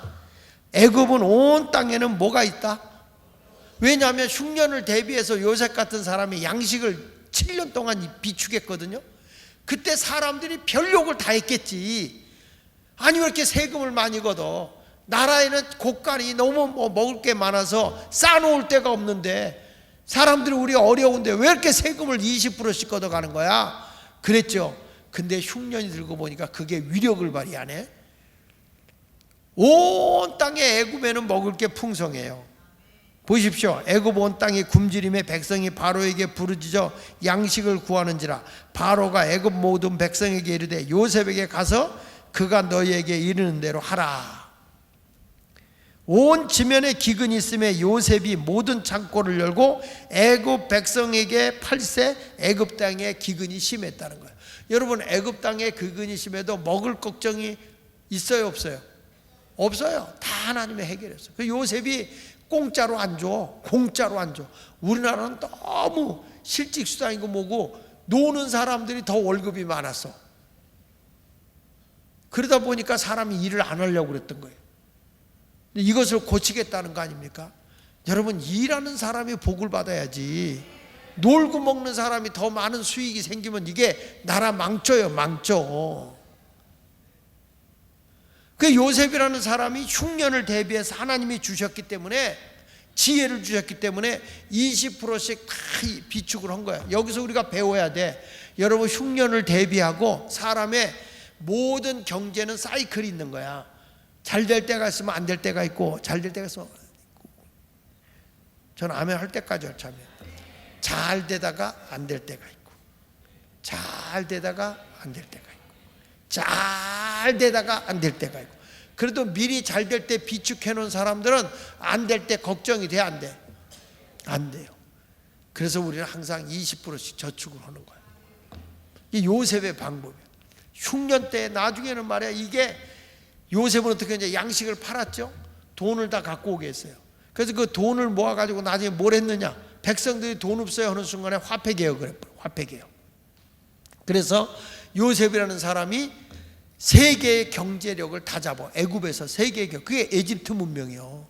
애굽은 온 땅에는 뭐가 있다? 왜냐하면 흉년을 대비해서 요셉 같은 사람이 양식을 7년 동안 비축했거든요. 그때 사람들이 별 욕을 다 했겠지. 아니 왜 이렇게 세금을 많이 걷어? 나라에는 곡간이 너무 먹을 게 많아서 싸놓을 데가 없는데 사람들이 우리 어려운데 왜 이렇게 세금을 20%씩 걷어가는 거야? 그랬죠. 근데 흉년이 들고 보니까 그게 위력을 발휘하네. 온 땅에 애굽에는 먹을 게 풍성해요. 보십시오. 애굽 온 땅이 굶주림에 백성이 바로에게 부르짖어 양식을 구하는지라 바로가 애굽 모든 백성에게 이르되 요셉에게 가서 그가 너희에게 이르는 대로 하라. 온 지면에 기근이 있음에 요셉이 모든 창고를 열고 애굽 백성에게 팔세. 애굽 땅에 기근이 심했다는 거예요. 여러분, 애굽 땅에 기근이 심해도 먹을 걱정이 있어요, 없어요? 없어요. 다 하나님이 해결했어요. 그 요셉이 공짜로 안 줘. 공짜로 안 줘. 우리나라는 너무 실직수당이고 뭐고 노는 사람들이 더 월급이 많았어. 그러다 보니까 사람이 일을 안 하려고 그랬던 거예요. 이것을 고치겠다는 거 아닙니까? 여러분, 일하는 사람이 복을 받아야지. 놀고 먹는 사람이 더 많은 수익이 생기면 이게 나라 망쳐요, 망쳐. 그 요셉이라는 사람이 흉년을 대비해서 하나님이 주셨기 때문에, 지혜를 주셨기 때문에 20%씩 다 비축을 한 거야. 여기서 우리가 배워야 돼. 여러분, 흉년을 대비하고 사람의 모든 경제는 사이클이 있는 거야. 잘 될 때가 있으면 안 될 때가 있고, 잘 될 때가 있으면 저는 아멘 할 때까지 참여해요. 잘 되다가 안 될 때가 있고, 잘 되다가 안 될 때가 있고, 잘 되다가 안 될 때가 있고. 그래도 미리 잘 될 때 비축해 놓은 사람들은 안 될 때 걱정이 돼, 안 돼? 안 돼요. 그래서 우리는 항상 20%씩 저축을 하는 거예요. 이 요셉의 방법이에요. 흉년 때 나중에는 말이야, 이게 요셉은 어떻게 했냐, 양식을 팔았죠. 돈을 다 갖고 오게 했어요. 그래서 그 돈을 모아가지고 나중에 뭘 했느냐, 백성들이 돈 없어요 하는 순간에 화폐개혁을 했어요. 화폐개혁. 그래서 요셉이라는 사람이 세계의 경제력을 다 잡아. 애굽에서 세계의 그게 에집트 문명이요.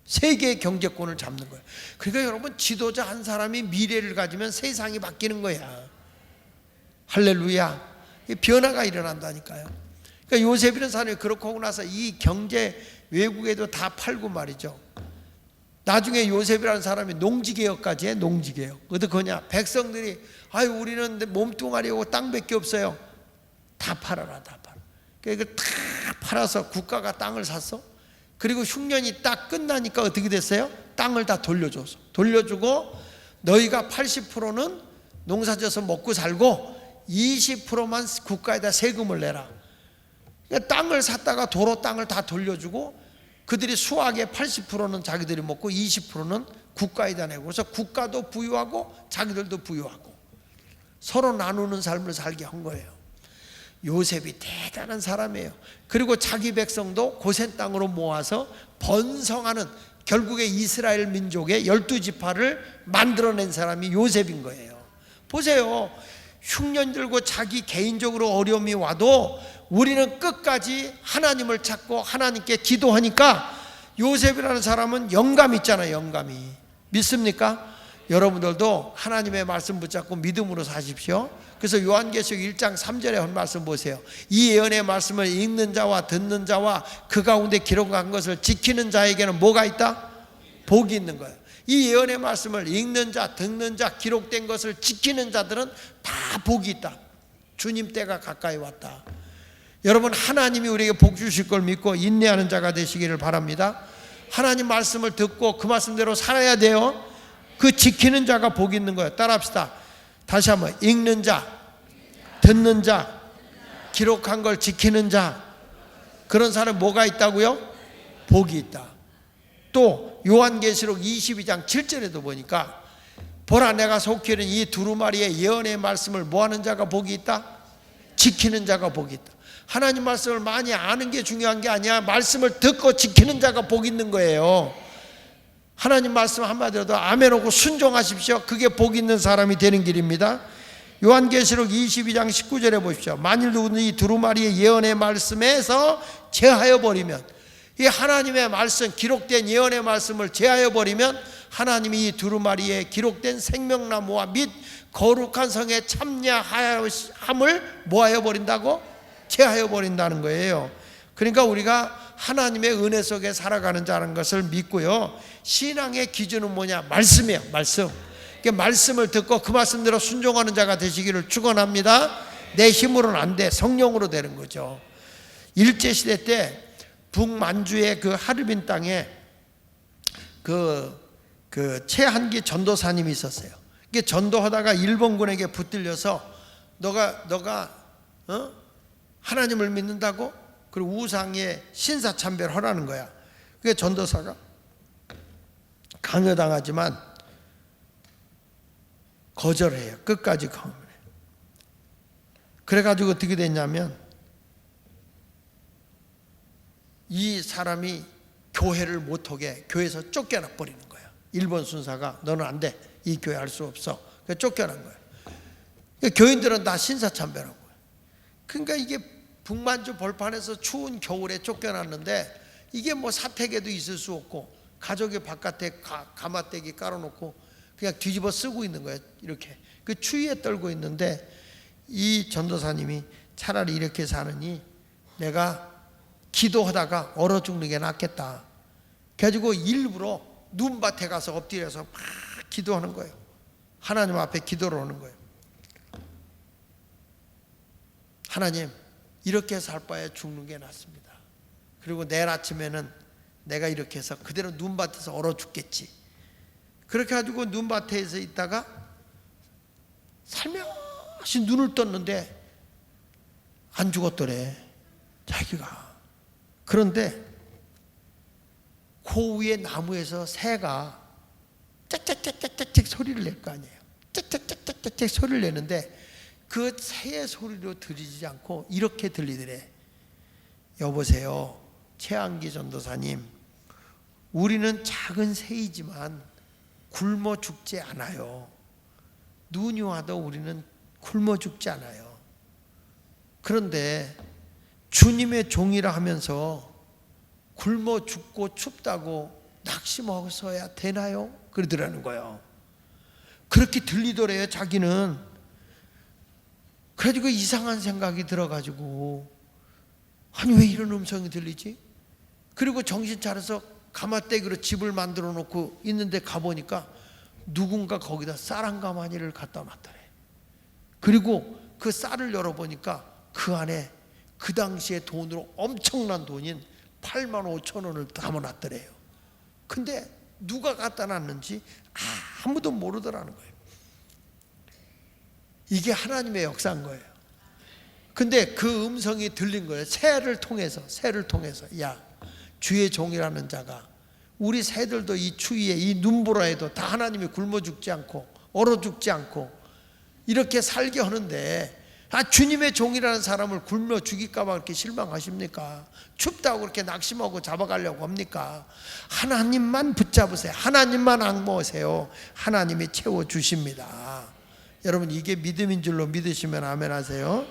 세계의 경제권을 잡는 거예요. 그러니까 여러분, 지도자 한 사람이 미래를 가지면 세상이 바뀌는 거야. 할렐루야. 변화가 일어난다니까요. 그러니까 요셉이라는 사람이 그렇게 하고 나서 이 경제 외국에도 다 팔고 말이죠. 나중에 요셉이라는 사람이 농지개혁까지 해. 농지개혁. 어떻게 하냐, 백성들이 아유 우리는 몸뚱아리하고 땅밖에 없어요. 다 팔아라, 다 팔아. 그러니까 다 팔아서 국가가 땅을 샀어. 그리고 흉년이 딱 끝나니까 어떻게 됐어요? 땅을 다 돌려주고 너희가 80%는 농사져서 먹고 살고 20%만 국가에다 세금을 내라. 그러니까 땅을 샀다가 도로 땅을 다 돌려주고 그들이 수확의 80%는 자기들이 먹고 20%는 국가에다 내고, 그래서 국가도 부유하고 자기들도 부유하고 서로 나누는 삶을 살게 한 거예요. 요셉이 대단한 사람이에요. 그리고 자기 백성도 고센 땅으로 모아서 번성하는, 결국에 이스라엘 민족의 12지파를 만들어낸 사람이 요셉인 거예요. 보세요. 흉년 들고 자기 개인적으로 어려움이 와도 우리는 끝까지 하나님을 찾고 하나님께 기도하니까 요셉이라는 사람은 영감 있잖아요. 영감이. 믿습니까? 여러분들도 하나님의 말씀 붙잡고 믿음으로 사십시오. 그래서 요한계시록 1장 3절에 한 말씀 보세요. 이 예언의 말씀을 읽는 자와 듣는 자와 그 가운데 기록한 것을 지키는 자에게는 뭐가 있다? 복이 있는 거예요. 이 예언의 말씀을 읽는 자, 듣는 자, 기록된 것을 지키는 자들은 다 복이 있다. 주님 때가 가까이 왔다. 여러분, 하나님이 우리에게 복 주실 걸 믿고 인내하는 자가 되시기를 바랍니다. 하나님 말씀을 듣고 그 말씀대로 살아야 돼요. 그 지키는 자가 복이 있는 거예요. 따라합시다. 다시 한번. 읽는 자, 듣는 자, 기록한 걸 지키는 자, 그런 사람은 뭐가 있다고요? 복이 있다. 또 요한계시록 22장 7절에도 보니까 보라, 내가 속히 이른 이 두루마리의 예언의 말씀을 뭐하는 자가 복이 있다? 지키는 자가 복이 있다. 하나님 말씀을 많이 아는 게 중요한 게 아니야. 말씀을 듣고 지키는 자가 복이 있는 거예요. 하나님 말씀 한마디로도 아멘하고 순종하십시오. 그게 복 있는 사람이 되는 길입니다. 요한계시록 22장 19절에 보십시오. 만일 누구는 이 두루마리의 예언의 말씀에서 제하여 버리면, 이 하나님의 말씀, 기록된 예언의 말씀을 제하여 버리면 하나님이 이 두루마리에 기록된 생명나무와 및 거룩한 성에 참여함을 뭐하여 버린다고? 제하여 버린다는 거예요. 그러니까 우리가 하나님의 은혜 속에 살아가는 자라는 것을 믿고요. 신앙의 기준은 뭐냐? 말씀이에요. 말씀. 말씀을 듣고 그 말씀대로 순종하는 자가 되시기를 축원합니다. 내 힘으로는 안 돼. 성령으로 되는 거죠. 일제시대 때 북만주의 그 하르빈 땅에 그 최한기 전도사님이 있었어요. 이게 전도하다가 일본군에게 붙들려서 너가 하나님을 믿는다고? 그리고 우상에 신사참배를 거야. 그게 전도사가 강요당하지만 거절해요. 끝까지 강요해요. 그래가지고 어떻게 됐냐면 이 사람이 교회를 못하게 교회에서 쫓겨나 버리는 거예요. 일본 순사가 너는 안 돼. 이 교회 할 수 없어. 그래서 쫓겨난 거예요. 그러니까 교인들은 다 신사참배라고. 그러니까 이게 북만주 벌판에서 추운 겨울에 쫓겨났는데 이게 뭐 사택에도 있을 수 없고 가족이 바깥에 가마떼기 깔아놓고 그냥 뒤집어 쓰고 있는 거예요. 이렇게 그 추위에 떨고 있는데 이 전도사님이 차라리 이렇게 사느니 내가 기도하다가 얼어 죽는 게 낫겠다. 그래가지고 일부러 눈밭에 가서 엎드려서 막 기도하는 거예요. 하나님 앞에 기도를 하는 거예요. 하나님, 이렇게 살 바에 죽는 게 낫습니다. 그리고 내일 아침에는 내가 이렇게 해서 그대로 눈밭에서 얼어 죽겠지. 그렇게 가지고 눈밭에서 있다가 살며시 눈을 떴는데 안 죽었더래, 자기가. 그런데 그 위에 나무에서 새가 짹짹짹짹짹 소리를 낼 거 아니에요. 짹짹짹짹짹 소리를 내는데 그 새의 소리로 들리지 않고 이렇게 들리더래. 여보세요, 최한기 전도사님, 우리는 작은 새이지만 굶어 죽지 않아요. 눈이 와도 우리는 굶어 죽지 않아요. 그런데 주님의 종이라 하면서 굶어 죽고 춥다고 낙심하고서야 되나요? 그러더라는 거예요. 그렇게 들리더래요, 자기는. 그래가지고 이상한 생각이 들어가지고, 아니 왜 이런 음성이 들리지? 그리고 정신 차려서 가마떼기로 집을 만들어 놓고 있는데 가보니까 누군가 거기다 쌀 한 가마니를 갖다 놨더래. 그리고 그 쌀을 열어보니까 그 안에 그 당시에 돈으로 엄청난 돈인 8만 5천 원을 담아놨더래요. 근데 누가 갖다 놨는지 아무도 모르더라는 거예요. 이게 하나님의 역사인 거예요. 근데 그 음성이 들린 거예요. 새를 통해서. 야, 주의 종이라는 자가, 우리 새들도 이 추위에, 이 눈보라에도 다 하나님이 굶어 죽지 않고 얼어 죽지 않고 이렇게 살게 하는데, 주님의 종이라는 사람을 굶어 죽일까 봐 그렇게 실망하십니까? 춥다고 그렇게 낙심하고 잡아가려고 합니까? 하나님만 붙잡으세요. 하나님만 앙모하세요. 하나님이 채워주십니다. 여러분, 이게 믿음인 줄로 믿으시면 아멘 하세요.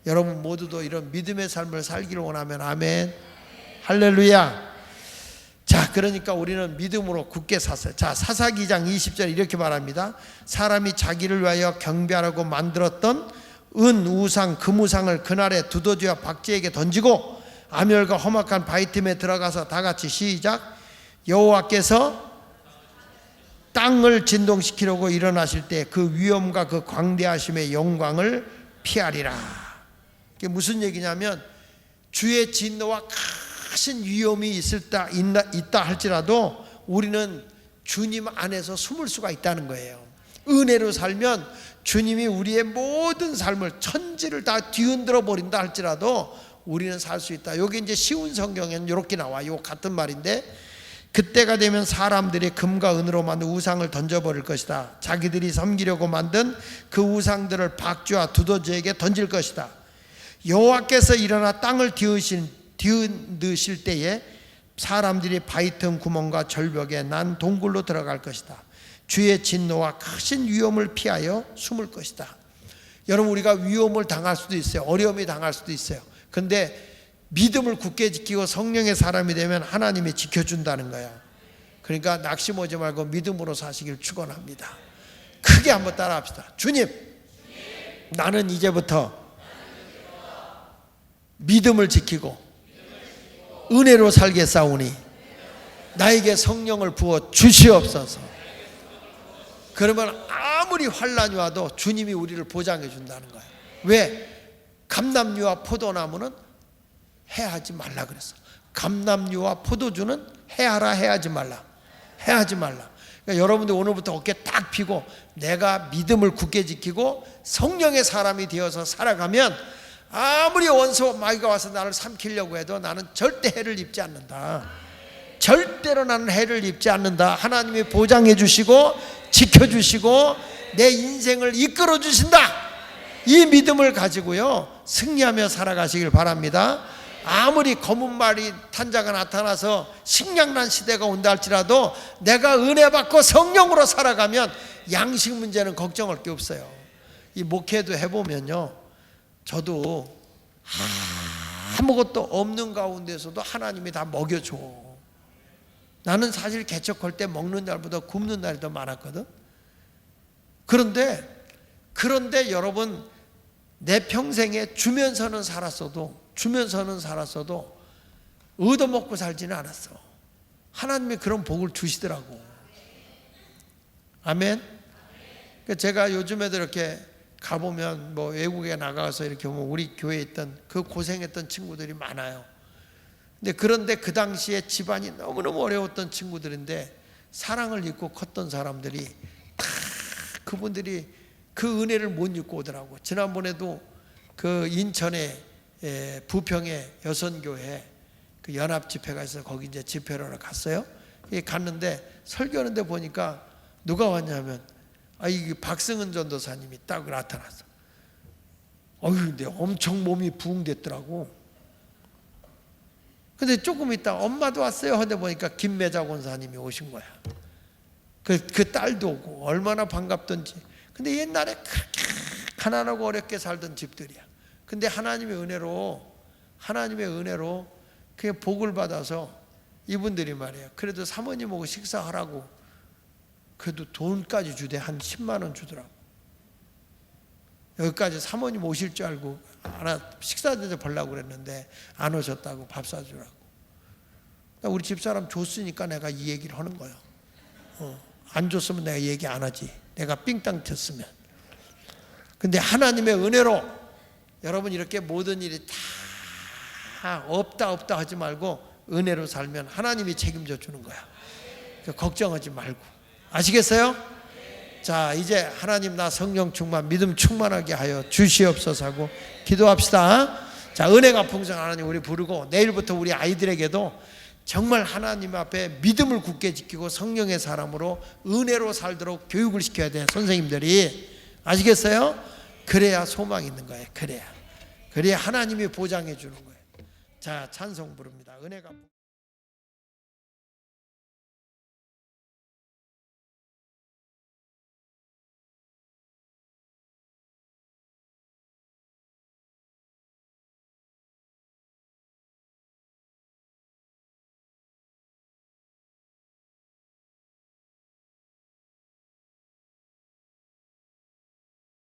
여러분 모두도 이런 믿음의 삶을 살기를 원하면 아멘. 할렐루야. 자, 그러니까 우리는 믿음으로 굳게 샀어요. 자, 사사기 2장 20절 이렇게 말합니다. 사람이 자기를 위하여 경배하라고 만들었던 은 우상, 금 우상을 그날에 두더지와 박쥐에게 던지고 아멸과 험악한 바위 틈에 들어가서 다 같이 시작. 여호와께서 땅을 진동시키려고 일어나실 때 그 위엄과 그 광대하심의 영광을 피하리라. 이게 무슨 얘기냐면, 주의 진노와 크신 위엄이 있다 할지라도 우리는 주님 안에서 숨을 수가 있다는 거예요. 은혜로 살면 주님이 우리의 모든 삶을, 천지를 다 뒤흔들어 버린다 할지라도 우리는 살 수 있다. 여기 이제 쉬운 성경에는 이렇게 나와요. 같은 말인데, 그때가 되면 사람들이 금과 은으로 만든 우상을 던져버릴 것이다. 자기들이 섬기려고 만든 그 우상들을 박쥐와 두더지에게 던질 것이다. 여호와께서 일어나 땅을 뒤흔드실 때에 사람들이 바위 틈 구멍과 절벽에 난 동굴로 들어갈 것이다. 주의 진노와 크신 위험을 피하여 숨을 것이다. 여러분, 우리가 위험을 당할 수도 있어요. 어려움이 당할 수도 있어요. 근데 믿음을 굳게 지키고 성령의 사람이 되면 하나님이 지켜준다는 거야. 그러니까 낙심하지 말고 믿음으로 사시길 축원합니다. 크게 한번 따라합시다. 주님, 나는 이제부터 믿음을 지키고 은혜로 살겠사오니 나에게 성령을 부어 주시옵소서. 그러면 아무리 환난이 와도 주님이 우리를 보장해 준다는 거예요. 왜? 감람류와 포도나무는 해하지 말라 그랬어. 감람류와 포도주는 해하라, 해하지 말라. 해하지 말라. 그러니까 여러분들 오늘부터 어깨 딱 펴고 내가 믿음을 굳게 지키고 성령의 사람이 되어서 살아가면 아무리 원수 마귀가 와서 나를 삼키려고 해도 나는 절대 해를 입지 않는다. 절대로 나는 해를 입지 않는다. 하나님이 보장해 주시고 지켜주시고 내 인생을 이끌어 주신다. 이 믿음을 가지고요 승리하며 살아가시길 바랍니다. 아무리 검은 말이 탄자가 나타나서 식량난 시대가 온다 할지라도 내가 은혜 받고 성령으로 살아가면 양식 문제는 걱정할 게 없어요. 이 목회도 해보면요, 저도 아무것도 없는 가운데서도 하나님이 다 먹여줘. 나는 사실 개척할 때 먹는 날보다 굶는 날이 더 많았거든. 그런데 여러분, 내 평생에 주면서는 살았어도 얻어먹고 살지는 않았어. 하나님이 그런 복을 주시더라고. 아멘. 제가 요즘에도 이렇게 가보면 뭐 외국에 나가서 이렇게 보면 우리 교회에 있던 그 고생했던 친구들이 많아요. 그런데 그 당시에 집안이 너무너무 어려웠던 친구들인데 사랑을 잊고 컸던 사람들이 다 그분들이 그 은혜를 못 잊고 오더라고. 지난번에도 그 인천에 부평에 여선교회 그 연합 집회가 있어서 거기 이제 집회를 하러 갔어요. 갔는데 설교하는데 보니까 누가 왔냐면 이 박승은 전도사님이 딱 나타났어. 근데 엄청 몸이 부흥됐더라고. 근데 조금 있다 엄마도 왔어요 하는데 보니까 김매자 권사님이 오신 거야. 그 딸도 오고 얼마나 반갑던지. 근데 옛날에 그렇게 가난하고 어렵게 살던 집들이야. 근데 하나님의 은혜로 그 복을 받아서 이분들이 말이에요, 그래도 사모님하고 식사하라고 그래도 돈까지 주대. 한 10만 원 주더라고. 여기까지 사모님 오실 줄 알고 식사 대접하려고 그랬는데 안 오셨다고 밥 사주라고. 우리 집사람 줬으니까 내가 이 얘기를 하는 거야. 안 줬으면 내가 얘기 안 하지. 내가 삥땅 쳤으면. 근데 하나님의 은혜로 여러분 이렇게 모든 일이 다 없다 하지 말고 은혜로 살면 하나님이 책임져 주는 거야. 그러니까 걱정하지 말고. 아시겠어요? 자, 이제 하나님 나 성령 충만, 믿음 충만하게 하여 주시옵소서 하고 기도합시다. 자, 은혜가 풍성한 하나님 우리 부르고 내일부터 우리 아이들에게도 정말 하나님 앞에 믿음을 굳게 지키고 성령의 사람으로 은혜로 살도록 교육을 시켜야 돼, 선생님들이. 아시겠어요? 그래야 소망이 있는 거예요. 그래야 하나님이 보장해 주는 거예요. 자, 찬송 부릅니다. 은혜가